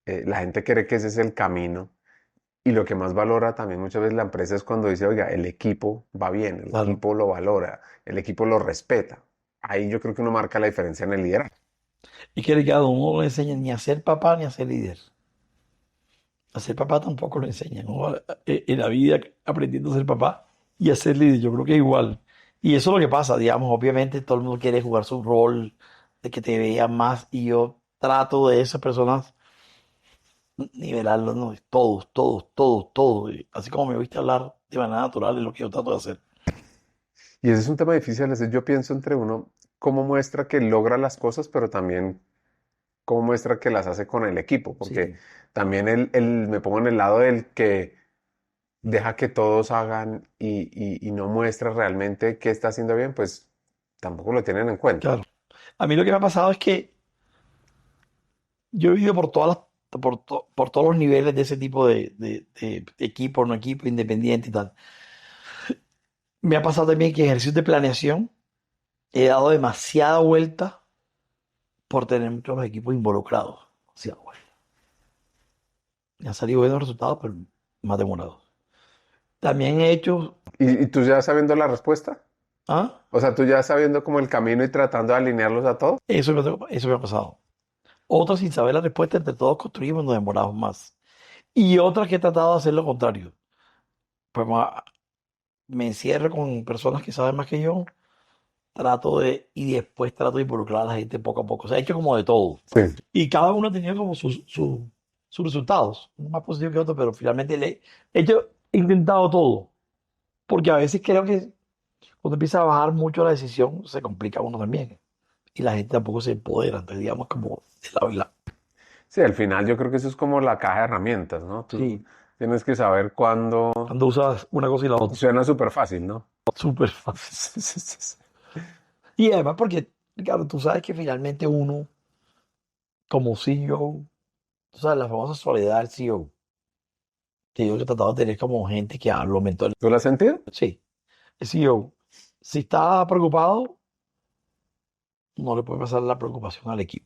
A: La gente cree que ese es el camino. Y lo que más valora también muchas veces la empresa es cuando dice, oiga, el equipo va bien, el
B: claro.
A: equipo lo valora, el equipo lo respeta. Ahí yo creo que uno marca la diferencia en el liderazgo.
B: Y que cada uno no le enseñan ni a ser papá ni a ser líder. A ser papá tampoco lo enseñan, ¿no? En la vida aprendiendo a ser papá y a ser líder, yo creo que es igual. Y eso es lo que pasa, digamos, obviamente todo el mundo quiere jugar su rol, de que te vean más, y yo trato de esas personas nivelarlos, ¿no? Todos, todos, todos, todos. Y así como me viste hablar de manera natural, es lo que yo trato de hacer.
A: Y ese es un tema difícil. A veces yo pienso entre uno cómo muestra que logra las cosas, pero también cómo muestra que las hace con el equipo. Porque
B: Sí,
A: también me pongo en el lado del que deja que todos hagan y no muestra realmente qué está haciendo bien, pues tampoco lo tienen en cuenta.
B: claro. A mí lo que me ha pasado es que yo he vivido por todos los niveles de ese tipo de equipo, no equipo, independiente y tal. Me ha pasado también que en ejercicios de planeación he dado demasiada vuelta por tener muchos equipos involucrados. O sea, bueno, me han salido buenos resultados, pero más demorados. También he hecho,
A: Y tú ya sabiendo la respuesta,
B: ¿ah?
A: o sea, tú ya sabiendo como el camino y tratando de alinearlos a todos.
B: Eso me ha pasado. Otras sin saber la respuesta, entre todos construimos, nos demoramos más. Y otras que he tratado de hacer lo contrario. Pues me encierro con personas que saben más que yo, y después trato de involucrar a la gente poco a poco. O sea, he hecho como de todo.
A: Sí.
B: Y cada uno ha tenido como sus resultados, uno más positivo que otro, pero finalmente he intentado todo, porque a veces creo que cuando empieza a bajar mucho la decisión, se complica uno también, y la gente tampoco se empodera, entonces digamos como de lado y lado.
A: Sí, al final yo creo que eso es como la caja de herramientas, ¿no? Tú
B: Sí,
A: tienes que saber cuándo.
B: cuando usas una cosa y la otra,
A: Suena súper fácil, ¿no?
B: súper fácil. Y además porque, claro, tú sabes que finalmente uno, como CEO, tú sabes, la famosa soledad del CEO, que yo he tratado de tener como gente que hablo, mentor.
A: ¿Tú lo has sentido?
B: Sí, el CEO, si está preocupado, no le puede pasar la preocupación al equipo.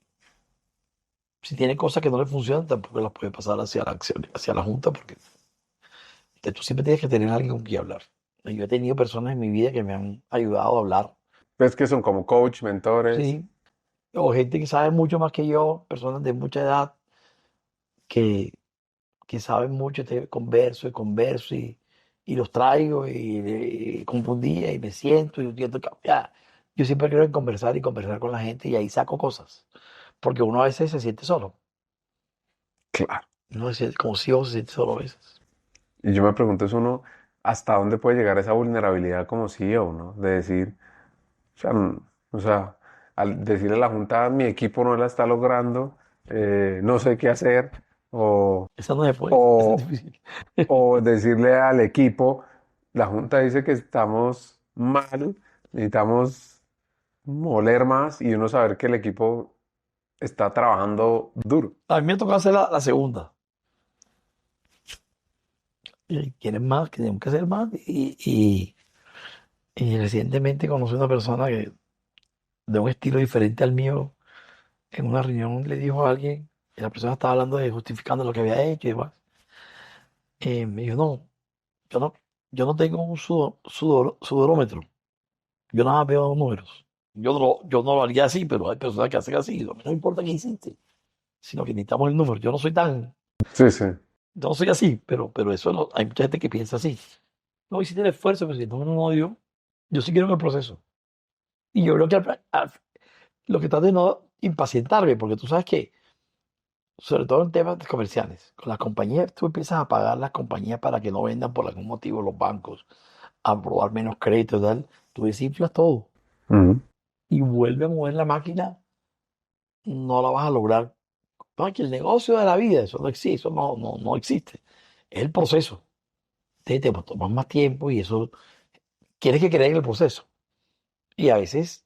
B: Si tiene cosas que no le funcionan, tampoco las puede pasar hacia la acción, hacia la junta, porque tú siempre tienes que tener alguien con quien hablar. Yo he tenido personas en mi vida que me han ayudado a hablar,
A: Ves que son como coach, mentores.
B: sí, o gente que sabe mucho más que yo, personas de mucha edad que, que saben mucho, te converso y converso y los traigo y confundía y me siento y siento que yo siempre quiero conversar y conversar con la gente y ahí saco cosas, porque uno a veces se siente solo.
A: Claro.
B: No se siente, como si vos se siente solo a veces.
A: Y yo me pregunto es uno, ¿hasta dónde puede llegar esa vulnerabilidad como CEO, ¿no? De decir, o sea, o sea, al decirle a la Junta, mi equipo no la está logrando, no sé qué hacer, o,
B: Esa no se puede, esa es
A: o,
B: difícil.
A: o decirle al equipo, La Junta dice que estamos mal, necesitamos moler más y uno saber que el equipo está trabajando duro.
B: A mí me tocó hacer la segunda. Y quieren más, que tenemos que hacer más. Y recientemente conocí a una persona que de un estilo diferente al mío. En una reunión le dijo a alguien, y la persona estaba hablando de justificando lo que había hecho y demás. Me dijo, no, yo no, yo no tengo un sudorómetro. Yo nada más veo números. Yo no lo haría así, pero hay personas que hacen así. A mí no me importa qué hiciste, sino que necesitamos el número.
A: Sí, sí.
B: Yo no soy así, pero eso hay mucha gente que piensa así. No hiciste el esfuerzo, pero si no dio, yo sí quiero en el proceso. Y yo creo que lo que trato de no impacientarme, porque tú sabes que, sobre todo en temas comerciales, con las compañías, tú empiezas a pagar las compañías para que no vendan por algún motivo los bancos, a aprobar menos crédito y tal, tú desinflas todo
A: Ujú.
B: y vuelve a mover la máquina, no la vas a lograr. No, es que el negocio de la vida, eso no existe, eso no existe. Es el proceso. Te tomas más tiempo y eso, quieres que creen en el proceso. Y a veces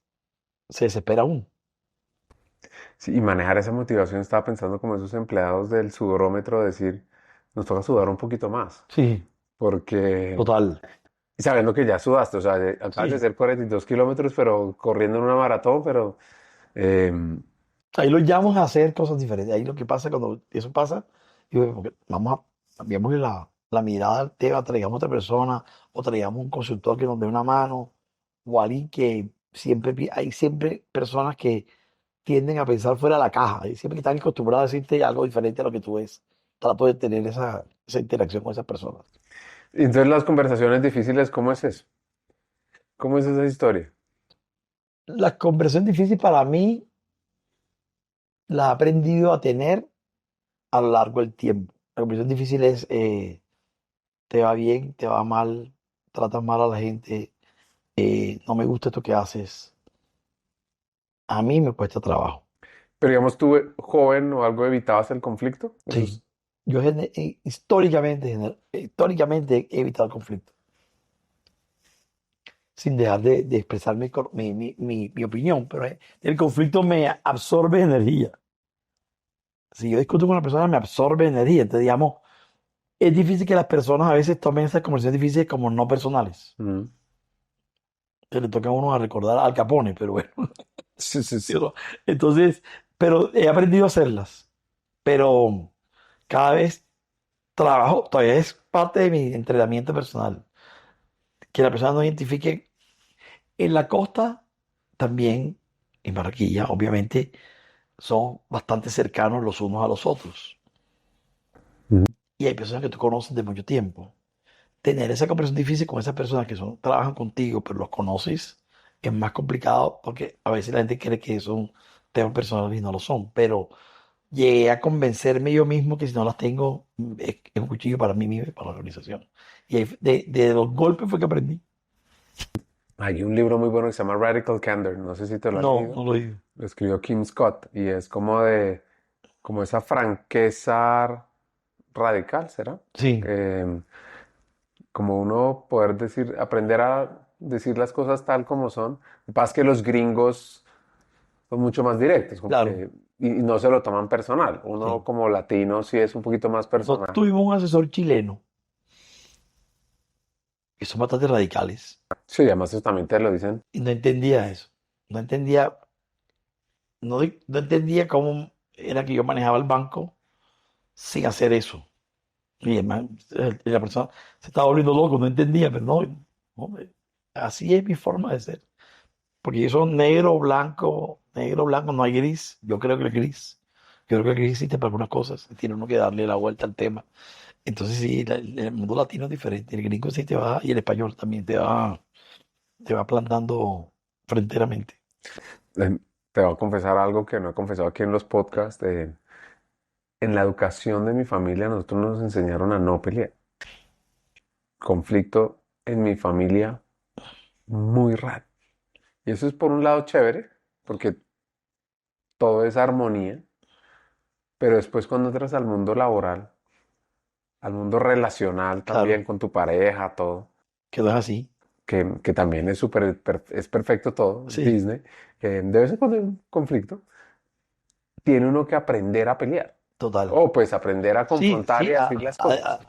B: se desespera uno.
A: Sí, y manejar esa motivación, estaba pensando como esos empleados del sudorómetro, decir, nos toca sudar un poquito más,
B: Sí,
A: porque,
B: total.
A: y sabiendo que ya sudaste, o sea, acabas de
B: Sí.
A: hacer 42 kilómetros, pero corriendo en una maratón, pero eh,
B: Ahí lo llaman a hacer cosas diferentes. Ahí lo que pasa cuando eso pasa, digo, porque vamos a cambiamos la mirada al tema, traigamos otra persona o traigamos un consultor que nos dé una mano o alguien que siempre, hay siempre personas que tienden a pensar fuera de la caja y siempre que están acostumbrados a decirte algo diferente a lo que tú ves. Trato de tener esa interacción con esas personas.
A: y entonces las conversaciones difíciles, ¿cómo es eso? ¿Cómo es esa historia?
B: La conversión difícil para mí la he aprendido a tener a lo largo del tiempo. La conversión difícil es, te va bien, te va mal, tratas mal a la gente, no me gusta esto que haces. A mí me cuesta trabajo.
A: Pero digamos, tú joven o algo evitabas el conflicto. Eso
B: Sí.
A: es,
B: Yo históricamente he evitado el conflicto, sin dejar de expresar mi opinión, pero el conflicto me absorbe energía. Si yo discuto con una persona, me absorbe energía. Entonces, digamos, es difícil que las personas a veces tomen esas conversaciones difíciles como no personales.
A: mm.
B: Que le toca a uno a recordar al Capone, pero bueno.
A: Sí, sí,
B: ¿Sí
A: sí.
B: o no? Entonces, pero he aprendido a hacerlas. Pero cada vez trabajo, todavía es parte de mi entrenamiento personal. Que la persona no identifique en la costa, también en Barranquilla, obviamente, son bastante cercanos los unos a los otros.
A: Mm.
B: Y hay personas que tú conoces de mucho tiempo. Tener esa conversación difícil con esas personas que trabajan contigo, pero los conoces, es más complicado porque a veces la gente cree que son temas personales y no lo son. Pero llegué a convencerme yo mismo que si no las tengo, es un cuchillo para mí mismo y para la organización. Y de los golpes fue que aprendí.
A: Hay un libro muy bueno que se llama Radical Candor, no sé si te lo has
B: No,
A: leído.
B: no lo digo.
A: Lo escribió Kim Scott y es como de, como esa franqueza radical, ¿será?
B: Sí,
A: Eh, como uno poder decir, aprender a decir las cosas tal como son. Lo que pasa es que los gringos son mucho más directos, como
B: claro,
A: que, y no se lo toman personal. Uno
B: sí.
A: como latino sí es un poquito más
B: Nosotros
A: personal.
B: tuvimos un asesor chileno que son bastante radicales
A: Sí, además eso también te lo dicen.
B: y no entendía eso. No entendía, no entendía cómo era que yo manejaba el banco sin hacer eso. Y además, la persona se estaba volviendo loco, no entendía, pero no, hombre, así es mi forma de ser. Porque yo soy negro, blanco, no hay gris. Yo creo que el gris. Yo creo que el gris existe para algunas cosas. Tiene uno que darle la vuelta al tema. Entonces sí, el mundo latino es diferente. El gringo sí te va, y el español también te va plantando fronteramente.
A: Eh, Te voy a confesar algo que no he confesado aquí en los podcasts. En la educación de mi familia, nosotros nos enseñaron a no pelear. Conflicto en mi familia muy raro. Y eso es por un lado chévere, porque todo es armonía, pero después cuando entras al mundo laboral, al mundo relacional
B: Claro.
A: también con tu pareja, todo.
B: que no es así.
A: que también es es perfecto todo,
B: Sí,
A: Disney, de vez en cuando hay un conflicto, tiene uno que aprender a pelear.
B: total.
A: O pues aprender a
B: Sí,
A: confrontar y
B: sí,
A: decir las cosas.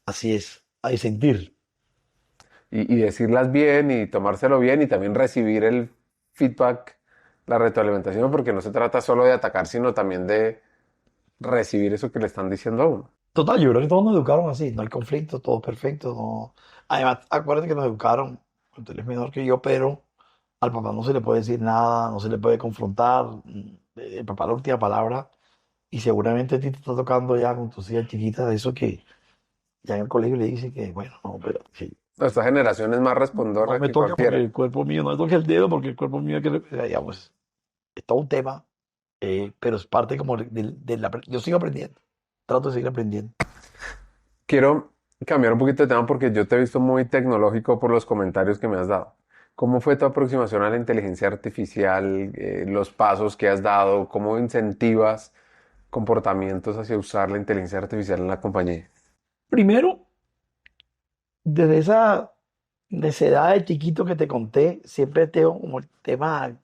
B: así es. Hay sentir.
A: Y decirlas bien y tomárselo bien y también recibir el feedback, la retroalimentación, porque no se trata solo de atacar, sino también de recibir eso que le están diciendo a uno.
B: Total, yo creo que todos nos educaron así. No hay conflicto, todo es perfecto. No. Además, acuérdate que nos educaron, tú eres menor que yo, pero al papá no se le puede decir nada, no se le puede confrontar. El papá la última palabra. Y seguramente a ti te está tocando ya con tus hijas chiquitas, eso que ya en el colegio le dicen que, bueno, no, pero sí,
A: Esta generación es más
B: no
A: respondora
B: me
A: que
B: toca porque
A: cualquiera.
B: el cuerpo mío, no me toca el dedo porque el cuerpo mío, digamos, es todo un tema, pero es parte como yo sigo aprendiendo, trato de seguir aprendiendo.
A: Quiero cambiar un poquito de tema porque yo te he visto muy tecnológico por los comentarios que me has dado. ¿Cómo fue tu aproximación a la inteligencia artificial, los pasos que has dado, cómo incentivas comportamientos hacia usar la inteligencia artificial en la compañía?
B: Primero, desde esa necesidad de chiquito que te conté, siempre tengo como el tema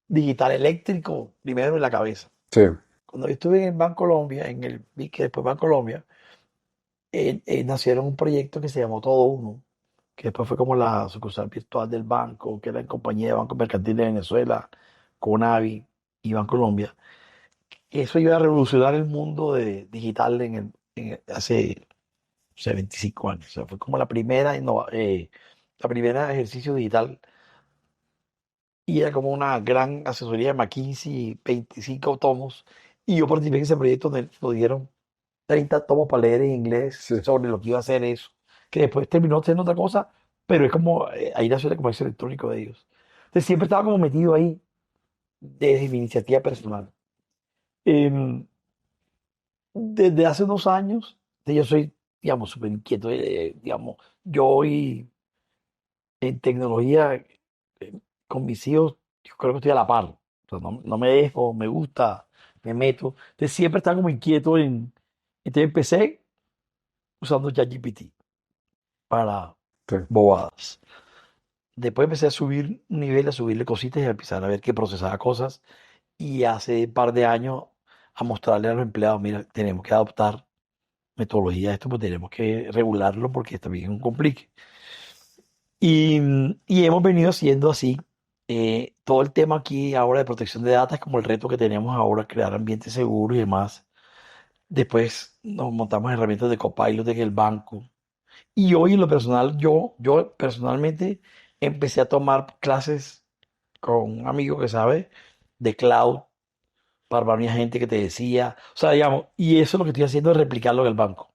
B: digital eléctrico primero en la cabeza.
A: Sí,
B: Cuando yo estuve en Bancolombia, en el que después Bancolombia, nacieron un proyecto que se llamó Todo Uno, que después fue como la sucursal virtual del banco, que era en compañía de Banco Mercantil de Venezuela, Conavi y Bancolombia. Eso iba a revolucionar el mundo digital hace, o sea, 25 años. O sea, fue como la primera ejercicio digital y era como una gran asesoría de McKinsey, 25 tomos. Y yo participé en ese proyecto donde nos dieron 30 tomos para leer en inglés
A: sí.
B: sobre lo que iba a hacer eso, que después terminó siendo otra cosa, pero es como, ahí nació el comercio electrónico de ellos. Entonces siempre estaba como metido ahí desde mi iniciativa personal. Em, Desde hace unos años, yo soy, digamos, súper inquieto, digamos, yo hoy en tecnología con mis hijos, yo creo que estoy a la par. O sea, no me dejo, me gusta, me meto. Entonces siempre estaba como inquieto entonces empecé usando ChatGPT para
A: Sí.
B: bobadas. Después empecé a subir un nivel, a subirle cositas y a empezar a ver que procesaba cosas. Y hace un par de años a mostrarle a los empleados, mira, tenemos que adoptar metodología de esto, pues tenemos que regularlo porque también es un complique. Y hemos venido haciendo así. Todo el tema aquí ahora de protección de datos es como el reto que tenemos ahora, crear ambientes seguros y demás. Después nos montamos herramientas de Copilot en el banco. Y hoy en lo personal, yo personalmente empecé a tomar clases con un amigo que sabe de cloud para mi gente que te decía, o sea, digamos, y eso lo que estoy haciendo es replicarlo en el banco.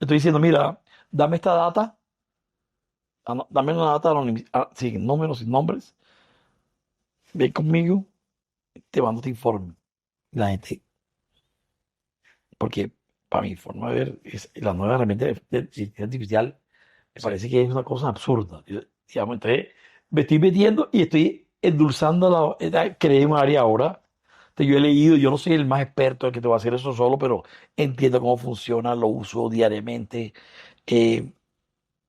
B: Estoy diciendo, mira, dame esta data, dame una data sin números, sin nombres, ven conmigo, te mando este informe. Y la gente, porque para mi forma de ver, la nueva herramienta de inteligencia artificial me
A: Sí.
B: parece que es una cosa absurda. Digamos, entonces, me estoy metiendo y estoy endulzando creé un área ahora. Entonces, yo he leído, yo no soy el más experto el que te va a hacer eso solo, pero entiendo cómo funciona, lo uso diariamente. eh,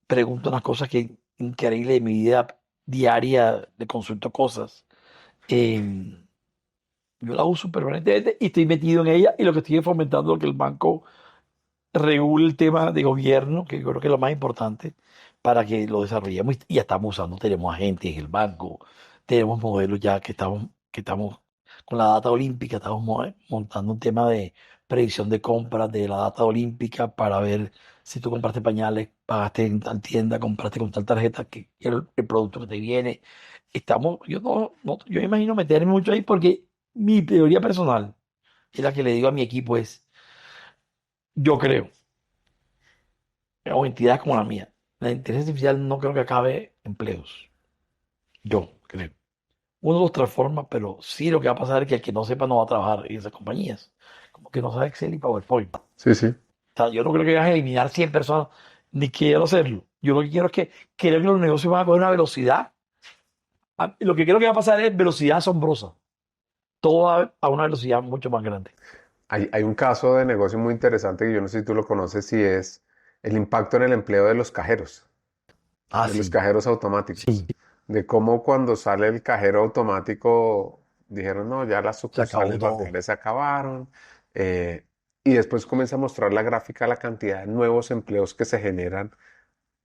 B: Pregunto unas cosas que increíble de mi vida diaria, le consulto cosas. eh, yo la uso permanentemente y estoy metido en ella y lo que estoy es fomentando que el banco regule el tema de gobierno, que yo creo que es lo más importante, para que lo desarrollemos y ya estamos usando, tenemos agentes en el banco, tenemos modelos ya que estamos con la data olímpica, estamos montando un tema de predicción de compras de la data olímpica para ver si tú compraste pañales, pagaste en tal tienda, compraste con tal tarjeta, que es el producto que te viene. Yo me imagino meterme mucho ahí porque mi teoría personal es la que le digo a mi equipo es, yo creo o entidades como la mía. La inteligencia artificial no creo que acabe empleos. Yo creo. Uno los transforma, pero sí lo que va a pasar es que el que no sepa no va a trabajar en esas compañías. Como que no sabe Excel y PowerPoint. O
A: Sí, sí.
B: sea, yo no creo que vayan a eliminar 100 personas, ni quiero hacerlo. Yo lo que quiero es que creo que los negocios van a coger una velocidad. Lo que creo que va a pasar es velocidad asombrosa. Todo va a una velocidad mucho más grande.
A: Hay un caso de negocio muy interesante que yo no sé si tú lo conoces, si es el impacto en el empleo de los cajeros, de los
B: Sí,
A: cajeros automáticos,
B: sí,
A: de cómo cuando sale el cajero automático dijeron, no, ya las
B: se acabó
A: sucursales
B: todo.
A: bancarias se acabaron, eh, y después comienza a mostrar la gráfica la cantidad de nuevos empleos que se generan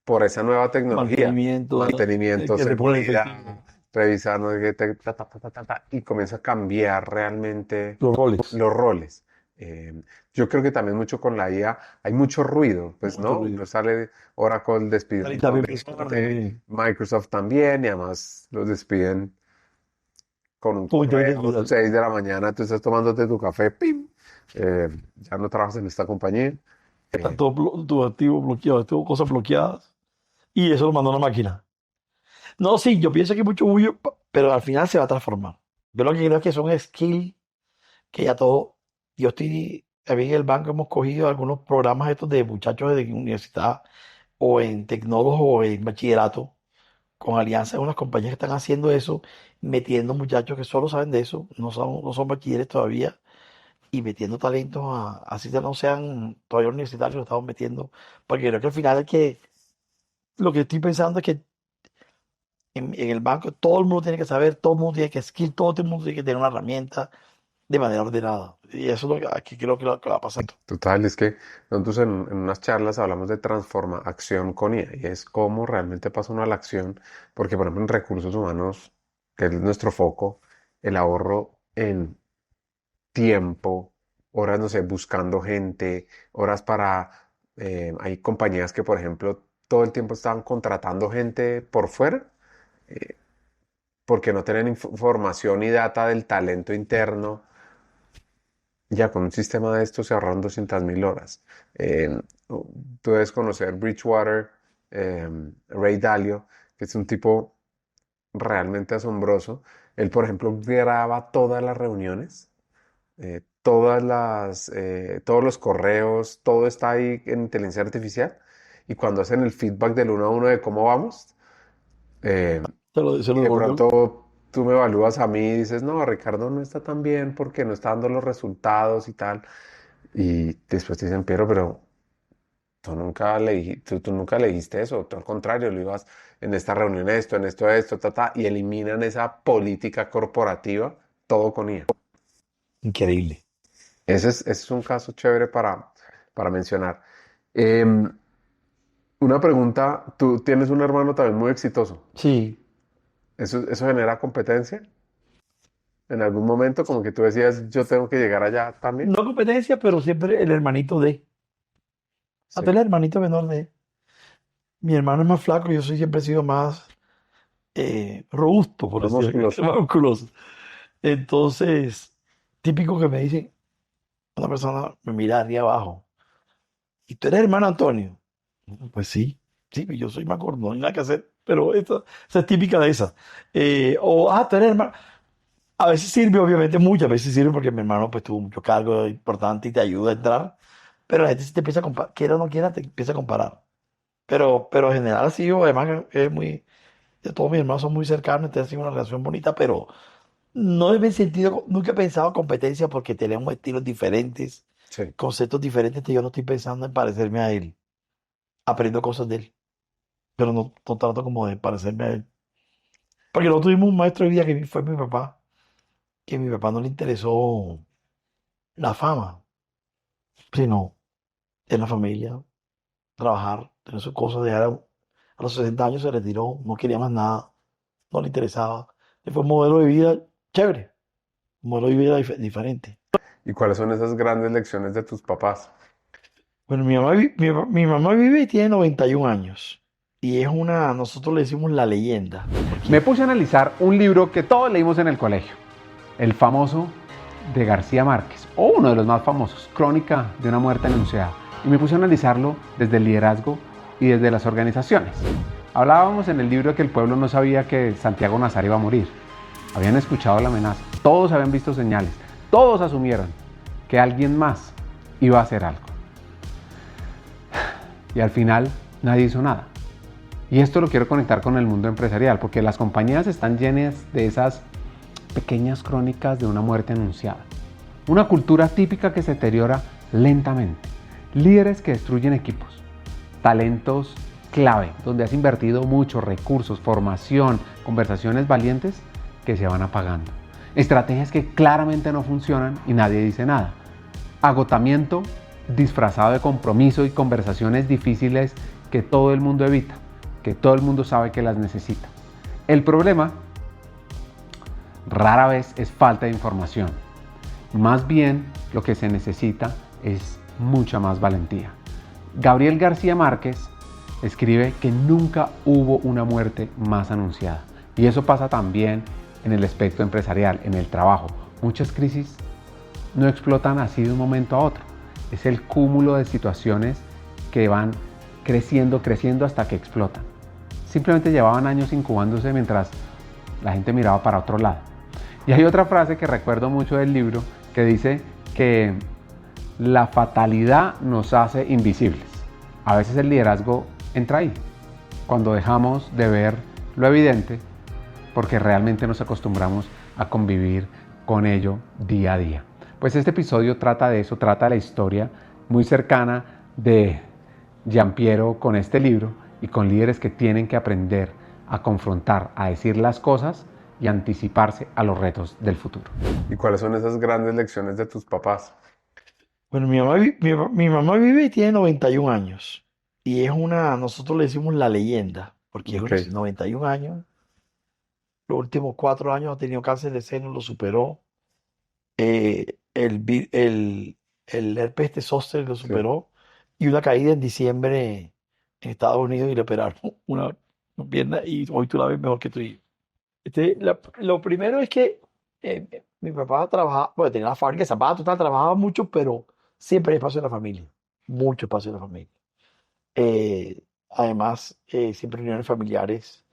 A: por esa nueva tecnología,
B: Mantenimiento,
A: mantenimiento,
B: que te pone
A: seguridad,
B: efectivo.
A: revisar, no sé qué, y comienza a cambiar realmente
B: Los roles,
A: los roles. Eh, yo creo que también mucho con la IA hay mucho ruido, pues,
B: mucho
A: ¿no?
B: ruido.
A: No sale Oracle despidiendo un
B: 30.000
A: montón de
B: personas,
A: gente, Microsoft también, y además los despiden con un
B: con inteligencia
A: correo,
B: artificial.
A: 6 de la mañana, tú estás tomándote tu café, ¡pim! Ya no trabajas en esta compañía.
B: Están
A: Eh,
B: todos tus activos bloqueados, tengo cosas bloqueadas. Y eso lo mandó una máquina. No, sí, yo pienso que mucho bullo, pero al final se va a transformar. Yo lo que creo es que son skills que ya todo. Yo estoy, a mí en el banco hemos cogido algunos programas estos de muchachos de universidad o en tecnólogos o en bachillerato, con alianzas de unas compañías que están haciendo eso, metiendo muchachos que solo saben de eso, no son bachilleres todavía, y metiendo talentos, así ya no sean todavía universitarios, lo estamos metiendo, porque creo que al final lo que estoy pensando es que en el banco todo el mundo tiene que saber, todo el mundo tiene que skill, todo el mundo tiene que tener una herramienta de manera ordenada. Y eso es lo que creo que va a pasar.
A: Total, es que nosotros en unas charlas hablamos de transforma acción con IA y es cómo realmente pasa uno a la acción, porque por ejemplo en recursos humanos, que es nuestro foco, el ahorro en tiempo, horas, no sé, buscando gente, horas para, hay compañías que por ejemplo todo el tiempo estaban contratando gente por fuera, eh, porque no tienen información y data del talento interno. Ya con un sistema de estos se ahorran 200.000 horas. Eh, Tú debes conocer Bridgewater, Ray Dalio, que es un tipo realmente asombroso. Él, por ejemplo, graba todas las reuniones, todos los correos, todo está ahí en inteligencia artificial. Y cuando hacen el feedback del uno a uno de cómo vamos, eh,
B: Se lo
A: y de
B: devolvió.
A: pronto tú me evalúas a mí y dices, no, Ricardo no está tan bien porque no está dando los resultados y tal. Y después te dicen, pero tú nunca le dijiste eso, tú al contrario, lo ibas en esta reunión esto, y eliminan esa política corporativa, todo con IA.
B: Increíble.
A: Ese es un caso chévere para mencionar. Em, una pregunta, tú tienes un hermano también muy exitoso.
B: Sí,
A: ¿Eso genera competencia? En algún momento, como que tú decías, yo tengo que llegar allá también.
B: no competencia, pero siempre el hermanito de.
A: Sí,
B: Hasta el hermanito menor de. Mi hermano es más flaco, yo siempre he sido más robusto, por
A: más
B: decirlo así,
A: musculoso.
B: más musculoso. Entonces, típico que me dicen, una persona me mira de arriba abajo. ¿Y tú eres hermano Antonio? Pues sí, sí, yo soy más gordo, no hay nada que hacer, pero esa es típica de esa. Tú eres hermano. A veces sirve, obviamente, muchas veces sirve porque mi hermano pues tuvo mucho cargo importante y te ayuda a entrar, pero la gente sí te empieza a comparar, quiera o no quiera, te empieza a comparar. Pero en general sí, yo además es muy, de todos mis hermanos son muy cercanos, entonces sí una relación bonita, pero no he sentido, nunca he pensado competencia porque tenemos estilos diferentes,
A: Sí.
B: conceptos diferentes, entonces yo no estoy pensando en parecerme a él, aprendo cosas de él, pero no trato como de parecerme a él. Porque nosotros tuvimos un maestro de vida que fue mi papá, que a mi papá no le interesó la fama, sino en la familia, trabajar, tener sus cosas, a los 60 años se retiró, no quería más nada, no le interesaba. Y fue un modelo de vida chévere, un modelo de vida diferente.
A: ¿Y cuáles son esas grandes lecciones de tus papás?
B: Bueno, mi mamá vive y tiene 91 años. Y es nosotros le decimos la leyenda.
A: Me
B: Porque
A: puse a analizar un libro que todos leímos en el colegio, el famoso de García Márquez, o uno de los más famosos, Crónica de una muerte anunciada. Y me puse a analizarlo desde el liderazgo y desde las organizaciones. Hablábamos en el libro que el pueblo no sabía que Santiago Nazar iba a morir. Habían escuchado la amenaza, todos habían visto señales, todos asumieron que alguien más iba a hacer algo. Y al final nadie hizo nada. Y esto lo quiero conectar con el mundo empresarial, porque las compañías están llenas de esas pequeñas crónicas de una muerte anunciada. Una cultura típica que se deteriora lentamente. Líderes que destruyen equipos. talentos clave, donde has invertido muchos recursos, formación, conversaciones valientes que se van apagando. Estrategias que claramente no funcionan y nadie dice nada. Agotamiento disfrazado de compromiso y conversaciones difíciles que todo el mundo evita, que todo el mundo sabe que las necesita. El problema rara vez es falta de información. Más bien lo que se necesita es mucha más valentía. Gabriel García Márquez escribe que nunca hubo una muerte más anunciada. Y eso pasa también en el espectro empresarial, en el trabajo. Muchas crisis no explotan así de un momento a otro. Es el cúmulo de situaciones que van creciendo hasta que explotan. Simplemente llevaban años incubándose mientras la gente miraba para otro lado. Y hay otra frase que recuerdo mucho del libro que dice que la fatalidad nos hace invisibles. A veces el liderazgo entra ahí, cuando dejamos de ver lo evidente, porque realmente nos acostumbramos a convivir con ello día a día. Pues este episodio trata de eso, trata de la historia muy cercana de Giampiero con este libro y con líderes que tienen que aprender a confrontar, a decir las cosas y anticiparse a los retos del futuro.
C: ¿Y cuáles son esas grandes lecciones de tus papás?
B: Bueno, mi mamá vive y tiene 91 años. Y es nosotros le decimos la leyenda, porque
C: Ok.
B: es 91 años. Los últimos 4 años ha tenido cáncer de seno, lo superó. El herpes de zóster lo
C: Sí.
B: superó. Y una caída en diciembre en Estados Unidos y le operaron una pierna y hoy tú la ves mejor que tú. Lo primero es que mi papá trabajaba, bueno, tenía la fábrica de zapatos, tal, trabajaba mucho, pero siempre hay espacio en la familia, mucho espacio en la familia. Además, siempre reuniones familiares.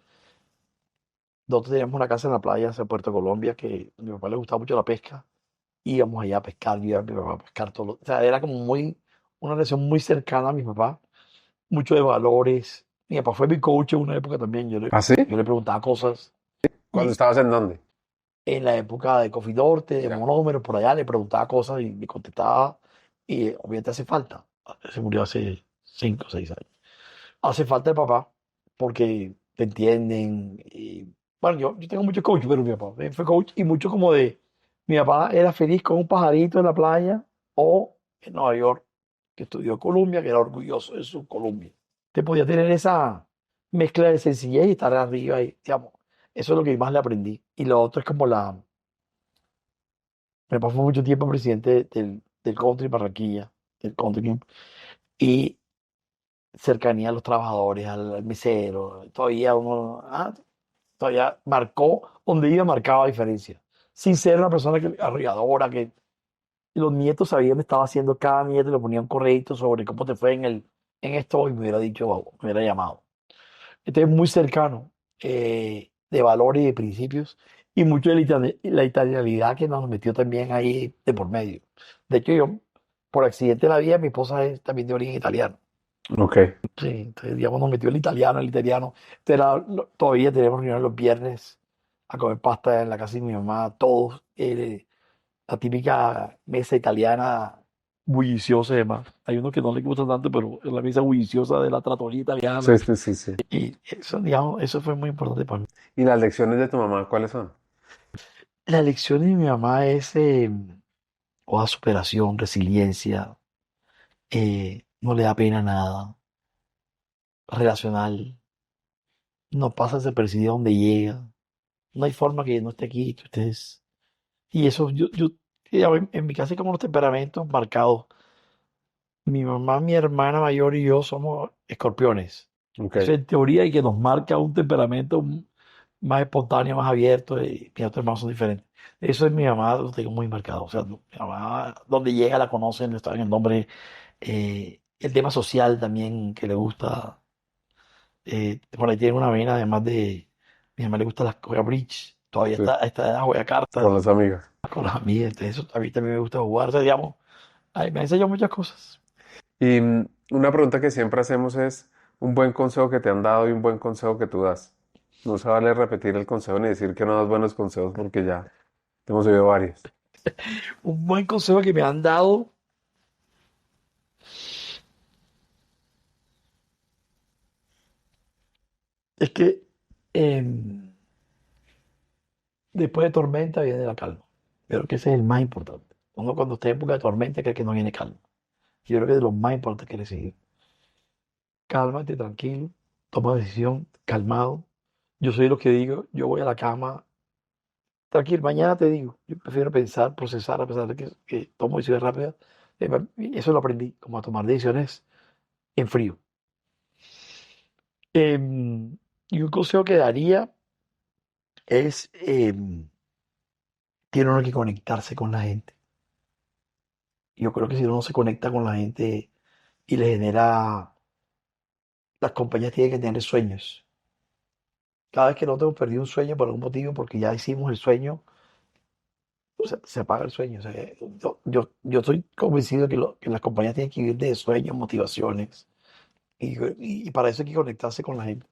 B: Nosotros teníamos una casa en la playa de Puerto Colombia que a mi papá le gustaba mucho la pesca. Íbamos allá a pescar, yo iba a mi papá a pescar todo. O sea, era como una relación muy cercana a mi papá, mucho de valores. Mi papá fue mi coach en una época también. Yo le,
C: ¿Ah, sí?
B: yo le preguntaba cosas.
C: ¿Cuándo
B: Y
C: estabas en dónde?
B: en la época de Coffee Norte, de
C: Ya.
B: Monómero, por allá, le preguntaba cosas y me contestaba. Y obviamente hace falta. Se murió hace 5 o 6 años. Hace falta el papá porque te entienden. Bueno, yo tengo muchos coaches, pero mi papá fue coach y mucho como de. Mi papá era feliz con un pajarito en la playa o en Nueva York, que estudió Columbia, que era orgulloso de su Columbia. Te podía tener esa mezcla de sencillez y estar arriba y, digamos, eso es lo que más le aprendí. Y lo otro es como mi papá fue mucho tiempo presidente del Country Barranquilla, del Country Club, y cercanía a los trabajadores, al mesero, todavía marcó, donde iba marcaba diferencia. Sin ser una persona arrolladora, que los nietos sabían dónde estaba haciendo cada nieto y le ponía un correíto sobre cómo te fue en esto y me hubiera dicho, me hubiera llamado. Entonces, muy cercano, de valores y de principios, y mucho de la italianidad que nos metió también ahí de por medio. De hecho, yo, por accidente de la vida, mi esposa es también de origen italiano.
C: Ok.
B: Sí, entonces, digamos, nos metió el italiano. Entonces, todavía tenemos reuniones los viernes a comer pasta en la casa de mi mamá, todos. La típica mesa italiana bulliciosa y demás. Hay uno que no le gusta tanto, pero es la mesa bulliciosa de la trattoria italiana.
C: Sí, sí, sí, sí.
B: Y eso, digamos, eso fue muy importante para mí.
C: ¿Y las lecciones de tu mamá cuáles son?
B: La lección de mi mamá es superación, resiliencia, no le da pena nada, relacional, no pasa desapercibida donde llega, no hay forma que no esté aquí, que ustedes. Y eso, digamos, en mi casa hay como los temperamentos marcados. Mi mamá, mi hermana mayor y yo somos escorpiones.
C: Ok.
B: Eso en teoría y que nos marca un temperamento más espontáneo, más abierto, y mis otros hermanos son diferentes. Eso es mi mamá, lo tengo muy marcado. O sea, mi mamá, donde llega la conocen, le saben el nombre. El tema social también que le gusta. Por ahí tiene una vena, además de. Mi mamá le gusta las juega bridge. Todavía
C: Sí.
B: está, a esta edad juega
C: Con
B: cartas
C: las amigas.
B: con las amigas. Entonces, eso a mí también me gusta jugar. O sea, digamos, ay, me ha enseñado muchas cosas.
C: Y una pregunta que siempre hacemos es un buen consejo que te han dado y un buen consejo que tú das. No se vale repetir el consejo ni decir que no das buenos consejos porque ya te hemos oído varios.
B: Un buen consejo que me han dado. Es que em, después de tormenta viene la calma. Creo que ese es el más importante. Uno cuando está en época de tormenta cree que no viene calma. Yo creo que es de lo más importante que recibir. Cálmate, tranquilo, toma decisión, calmado. Yo soy lo que digo, yo voy a la cama, tranquilo, mañana te digo. Yo prefiero pensar, procesar, a pesar de que tomo decisiones rápidas. Y eso lo aprendí, como a tomar decisiones en frío. Y un consejo que daría es, tiene uno que conectarse con la gente. Yo creo que si uno no se conecta con la gente y le genera, las compañías tienen que tener sueños. Cada vez que nosotros hemos perdido un sueño por algún motivo, porque ya hicimos el sueño, se apaga el sueño. O sea, yo estoy convencido que las compañías tienen que vivir de sueños, motivaciones, y para eso hay que conectarse con la gente.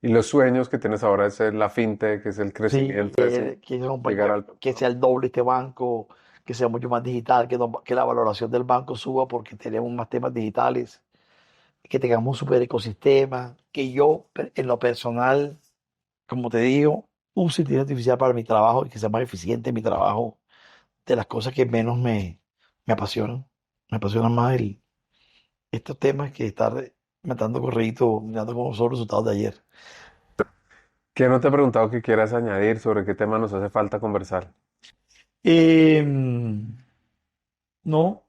C: Y los sueños que tienes ahora es la fintech, que es el
B: Sí,
C: crecimiento, ese,
B: que esa
C: llegar
B: compañía,
C: al...
B: que sea el doble este banco, que sea mucho más digital, que la valoración del banco suba porque tenemos más temas digitales, que tengamos un super ecosistema, que yo en lo personal, como te digo, use inteligencia artificial para mi trabajo y que sea más eficiente en mi trabajo, de las cosas que menos me apasionan. Me apasionan más estos temas que estar matando correíto, mirando cómo son los resultados de ayer.
C: ¿Qué no te he preguntado que quieras añadir sobre qué tema nos hace falta conversar?
B: Em, no,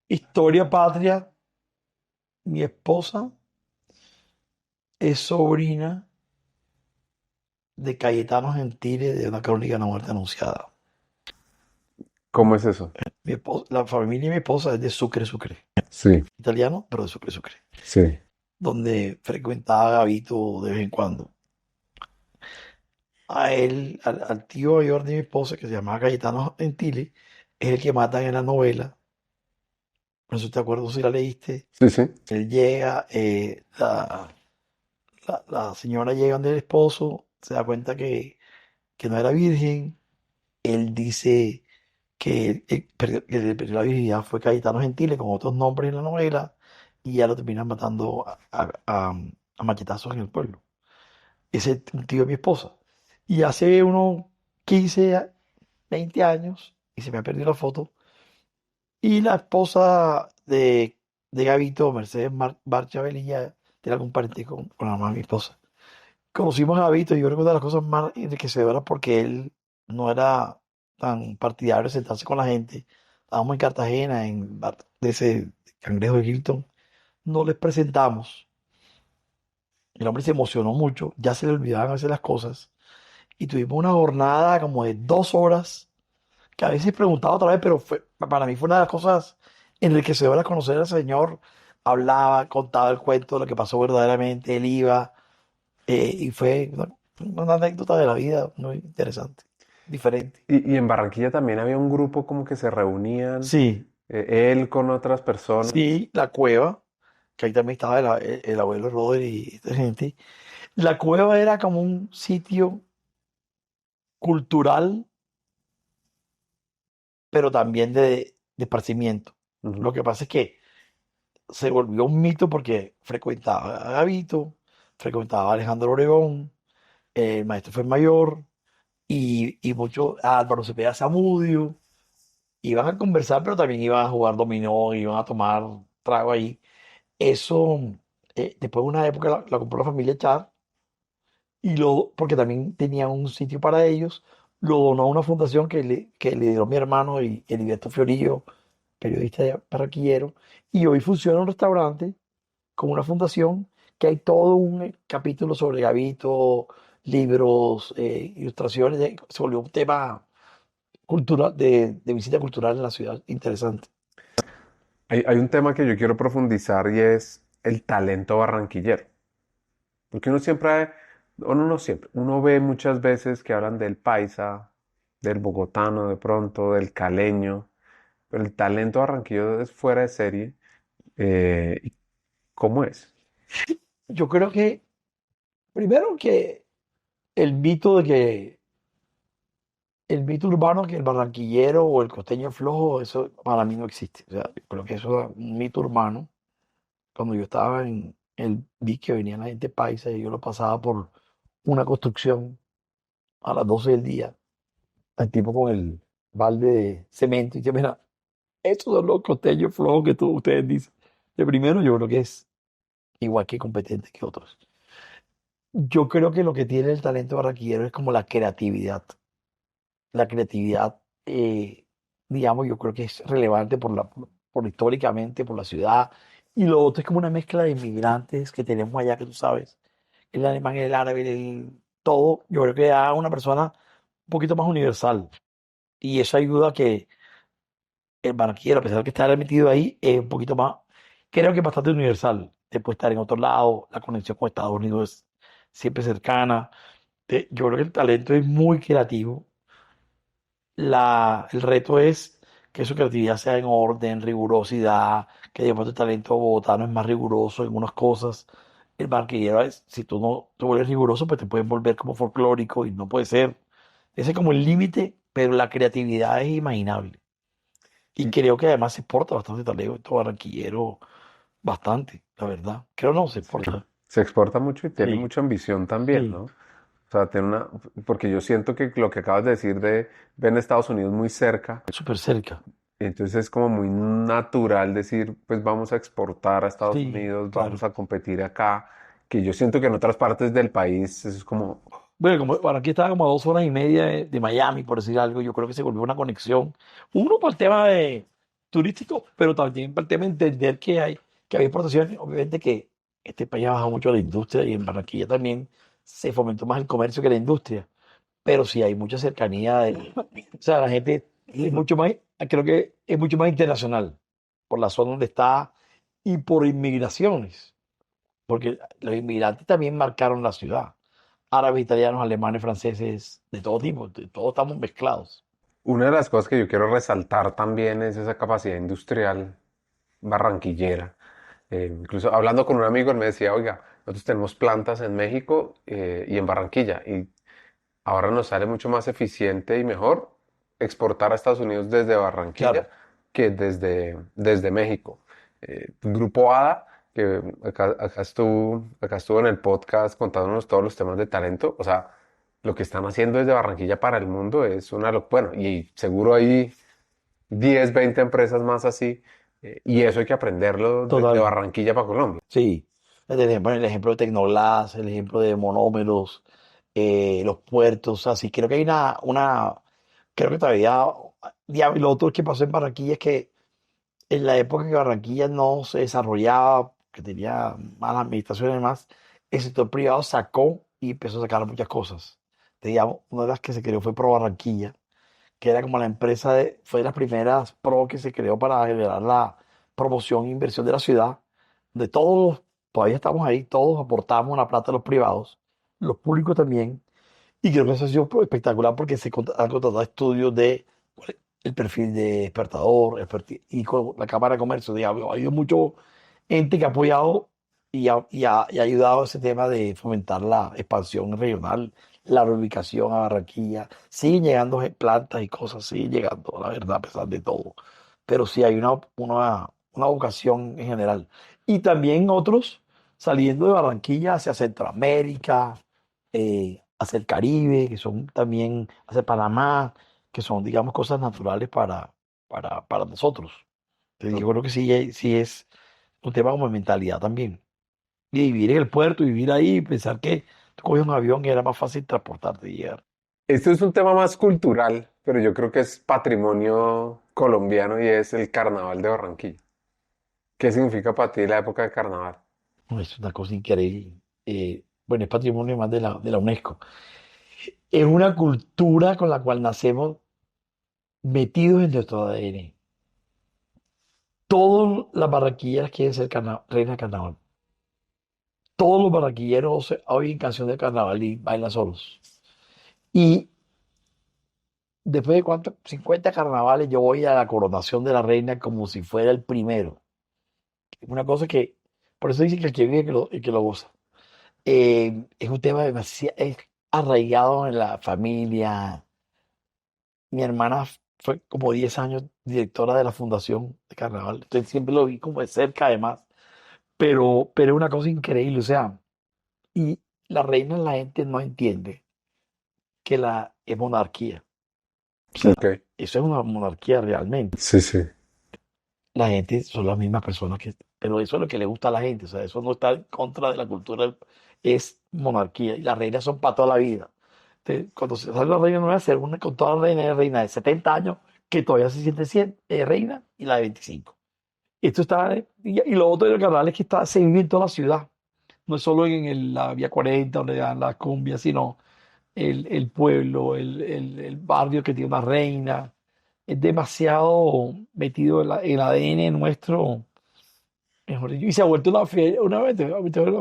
B: historia patria. Mi esposa es sobrina de Cayetano Gentile de una crónica de la muerte anunciada.
C: ¿Cómo es eso?
B: La familia de mi esposa es de Sucre, Sucre.
C: Sí,
B: Italiano, pero de Sucre, Sucre.
C: sí.
B: Donde frecuentaba Gavito de vez en cuando. A él, al tío mayor de mi esposa, que se llamaba Cayetano Gentile, es el que matan en la novela. Por eso te acuerdo si la leíste.
C: Sí, sí.
B: Él llega, la señora llega donde el esposo, se da cuenta que no era virgen. Él dice que el perdió la virginidad fue Cayetano Gentile con otros nombres en la novela y ya lo terminan matando a machetazos en el pueblo. Ese es un tío de mi esposa. Y hace unos 15 20 años, y se me ha perdido la foto, y la esposa de Gavito, Mercedes Barcha Velilla, tiene algún parentesco con la mamá de mi esposa. Conocimos a Gavito y yo creo que una de las cosas más enriquecedoras porque él no era tan partidario de sentarse con la gente. Estábamos en Cartagena, en el bar de ese Cangrejo de Hilton. No les presentamos. El hombre se emocionó mucho, ya se le olvidaban a veces las cosas. Y tuvimos una jornada como de 2 horas, que a veces preguntaba otra vez, pero para mí fue una de las cosas enriquecedoras conocer al señor. Hablaba, contaba el cuento de lo que pasó verdaderamente, él iba. Y fue una anécdota de la vida muy interesante, diferente.
C: Y en Barranquilla también había un grupo como que se reunían,
B: Sí,
C: él con otras personas.
B: sí, la cueva, que ahí también estaba el abuelo Roder y esta gente. La cueva era como un sitio cultural, pero también de esparcimiento.
C: Ujú.
B: Lo que pasa es que se volvió un mito porque frecuentaba a Gavito, frecuentaba a Alejandro Obregón, el maestro fue mayor, y mucho a Álvaro Cepeda Zamudio. Iban a conversar, pero también iban a jugar dominó, iban a tomar trago ahí. Eso, después de una época la compró la familia Char, porque también tenían un sitio para ellos, lo donó a una fundación que le dio mi hermano y Heriberto Fiorillo, periodista barranquillero, y hoy funciona un restaurante con una fundación que hay todo un capítulo sobre Gavito, libros, ilustraciones, se volvió un tema cultural, de visita cultural en la ciudad, interesante.
C: Hay un tema que yo quiero profundizar y es el talento barranquillero. Porque uno siempre, uno no siempre, uno ve muchas veces que hablan del paisa, del bogotano de pronto, del caleño, pero el talento barranquillero es fuera de serie. ¿Y cómo es?
B: Yo creo que, primero que el mito de que, el mito urbano que el barranquillero o el costeño es flojo, eso para mí no existe. O sea, yo creo que eso es un mito urbano. Cuando yo estaba vi que venía la gente paisa y yo lo pasaba por una construcción a las 12 del día, el tipo con el balde de cemento y dice, mira, estos son los costeños flojos que todos ustedes dicen. De primero yo creo que es igual que competente que otros. Yo creo que lo que tiene el talento barranquillero es como la creatividad. La creatividad, eh, digamos, yo creo que es relevante por históricamente, por la ciudad. Y lo otro es como una mezcla de inmigrantes que tenemos allá, que tú sabes, el alemán, el árabe, todo. Yo creo que da una persona un poquito más universal. Y eso ayuda a que el barranquillero, a pesar de que está metido ahí, es un poquito más, creo que es bastante universal. Te puede estar en otro lado, la conexión con Estados Unidos es siempre cercana. Yo creo que el talento es muy creativo. El reto es que su creatividad sea en orden, rigurosidad, que digamos el talento bogotano es más riguroso en unas cosas. El barquillero es, si tú no te vuelves riguroso, pues te puedes volver como folclórico y no puede ser. Ese es como el límite, pero la creatividad es imaginable. Y creo que además se exporta bastante talento barranquillero, bastante, la verdad. Creo no, se
C: Sí.
B: exporta.
C: Se exporta mucho y tiene
B: Sí,
C: mucha ambición también,
B: sí,
C: ¿no? O sea, tiene una, porque yo siento que lo que acabas de decir de ven Estados Unidos muy cerca,
B: súper cerca.
C: y entonces es como muy natural decir, pues vamos a exportar a Estados
B: Sí,
C: Unidos, vamos
B: claro.
C: a competir acá, que yo siento que en otras partes del país eso es como,
B: Bueno, como Barranquilla estaba como a 2 horas y media de Miami, por decir algo, yo creo que se volvió una conexión. Uno por el tema de turístico, pero también por el tema de entender que hay exportaciones. Obviamente que este país ha bajado mucho la industria y en Barranquilla también se fomentó más el comercio que la industria. Pero sí hay mucha cercanía. O sea, la gente es mucho más, creo que es mucho más internacional por la zona donde está y por inmigraciones, porque los inmigrantes también marcaron la ciudad. Árabes, italianos, alemanes, franceses, de todo tipo, todos estamos mezclados.
C: una de las cosas que yo quiero resaltar también es esa capacidad industrial barranquillera. Incluso hablando con un amigo, él me decía, oiga, nosotros tenemos plantas en México y en Barranquilla, y ahora nos sale mucho más eficiente y mejor exportar a Estados Unidos desde Barranquilla
B: Claro,
C: que desde México. Grupo ADA, que acá estuvo en el podcast contándonos todos los temas de talento, o sea, lo que están haciendo desde Barranquilla para el mundo es una locura. Bueno, y seguro hay 10 20 empresas más así, y eso hay que aprenderlo desde
B: total.
C: Barranquilla para Colombia.
B: Sí. El ejemplo de Tecnoglass, el ejemplo de monómeros, los puertos, así. Creo que hay creo que todavía, y lo otro que pasó en Barranquilla es que en la época que Barranquilla no se desarrollaba, que tenía malas administraciones y demás, el sector privado sacó y empezó a sacar muchas cosas. Digamos, una de las que se creó fue Pro Barranquilla, que era como la empresa fue de las primeras pro que se creó para generar la promoción e inversión de la ciudad, de todos, todavía estamos ahí, todos aportamos la plata a los privados, los públicos también, y creo que eso ha sido espectacular porque han contratado estudios de cuál es el perfil de despertador, y con la Cámara de Comercio, digamos, ha habido mucho ente que ha apoyado y ha ayudado a ese tema de fomentar la expansión regional, la reubicación a Barranquilla. Siguen llegando plantas y cosas, siguen llegando, la verdad, a pesar de todo. Pero sí hay una vocación en general. Y también otros saliendo de Barranquilla hacia Centroamérica, hacia el Caribe, que son también hacia Panamá, que son, digamos, cosas naturales para nosotros. Entonces, yo creo que sí, sí es un tema como de mentalidad también. Y vivir en el puerto, vivir ahí, pensar que tú coges un avión y era más fácil transportarte y llegar.
C: Esto es un tema más cultural, pero yo creo que es patrimonio colombiano y es el Carnaval de Barranquilla. ¿Qué significa para ti la época de carnaval?
B: No, es una cosa increíble. Bueno, es patrimonio más de la UNESCO. Es una cultura con la cual nacemos metidos en nuestro ADN. Todas las barranquilleras quieren ser reina de carnaval. Todos los barranquilleros oyen canción de carnaval y bailan solos. Y después de cuántos, 50 carnavales, yo voy a la coronación de la reina como si fuera el primero. Una cosa que, por eso dicen que el que vive, el que lo goza. Es un tema demasiado, es arraigado en la familia. Mi hermana fue como 10 años directora de la fundación de carnaval. Entonces siempre lo vi como de cerca, además. pero es una cosa increíble, o sea, y la gente no entiende que es monarquía. O sea,
C: Ok.
B: eso es una monarquía realmente.
C: Sí, sí.
B: La gente son las mismas personas pero eso es lo que le gusta a la gente, o sea, eso no está en contra de la cultura, es monarquía y las reinas son para toda la vida. Cuando se sale la reina nueva, se une con toda la reina de 70 años que todavía se siente reina y la de 25. Esto está, y lo otro del carnaval es que se vive en toda la ciudad, no es solo en la Vía 40 donde dan las cumbias, sino el pueblo, el barrio que tiene una reina. Es demasiado metido en el ADN nuestro, mejor dicho. Y se ha vuelto una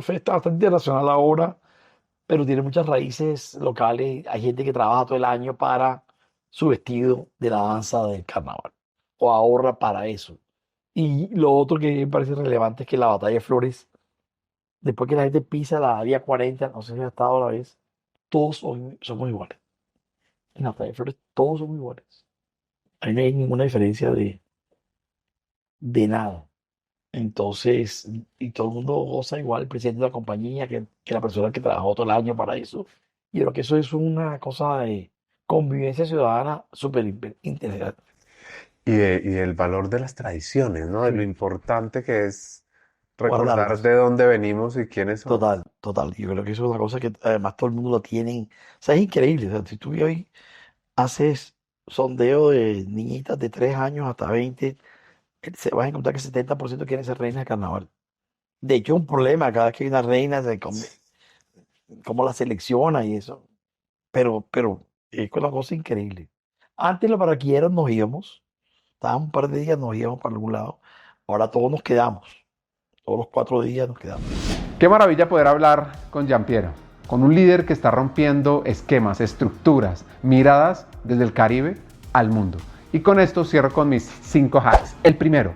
B: fiesta bastante internacional ahora, pero tiene muchas raíces locales. Hay gente que trabaja todo el año para su vestido de la danza del carnaval o ahorra para eso. Y lo otro que me parece relevante es que la batalla de Flores, después que la gente pisa la vía 40, no sé si ha estado a la vez, todos somos iguales. En la batalla de Flores todos somos iguales. Ahí no hay ninguna diferencia de nada. Entonces, y todo el mundo goza igual, el presidente de la compañía, que la persona que trabajó todo el año para eso. Y creo que eso es una cosa de convivencia ciudadana súper interesante.
C: Y del valor de las tradiciones, ¿no? De lo
B: Sí.
C: importante que es recordar
B: Guardarlas.
C: de dónde venimos y quiénes somos.
B: Total, total. Yo creo que eso es una cosa que además todo el mundo lo tiene. O sea, es increíble. O sea, si tú hoy haces sondeo de niñitas de 3 años hasta 20, se vas a encontrar que el 70% quieren ser reinas de carnaval. De hecho, es un problema cada vez que hay una reina, cómo la selecciona y eso. Pero es una cosa increíble. Antes los barranquilleros nos íbamos, estábamos un par de días, nos íbamos para algún lado. Ahora todos nos quedamos, todos los 4 días nos quedamos.
A: Qué maravilla poder hablar con Giampiero, con un líder que está rompiendo esquemas, estructuras, miradas desde el Caribe al mundo. Y con esto cierro con mis 5 hacks. El primero,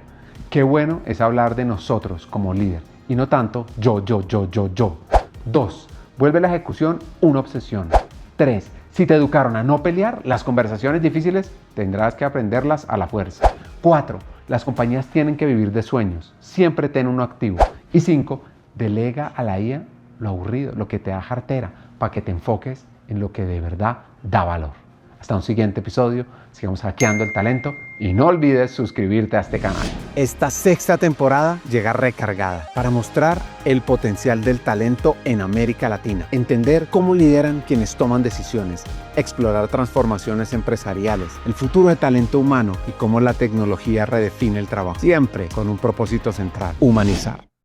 A: qué bueno es hablar de nosotros como líder y no tanto yo. 2, vuelve la ejecución una obsesión. 3, si te educaron a no pelear, las conversaciones difíciles tendrás que aprenderlas a la fuerza. 4, las compañías tienen que vivir de sueños, siempre ten uno activo. Y 5, delega a la IA lo aburrido, lo que te da jartera, para que te enfoques en lo que de verdad da valor. Hasta un siguiente episodio, sigamos hackeando el talento y no olvides suscribirte a este canal.
D: Esta sexta temporada llega recargada para mostrar el potencial del talento en América Latina, entender cómo lideran quienes toman decisiones, explorar transformaciones empresariales, el futuro del talento humano y cómo la tecnología redefine el trabajo, siempre con un propósito central: humanizar.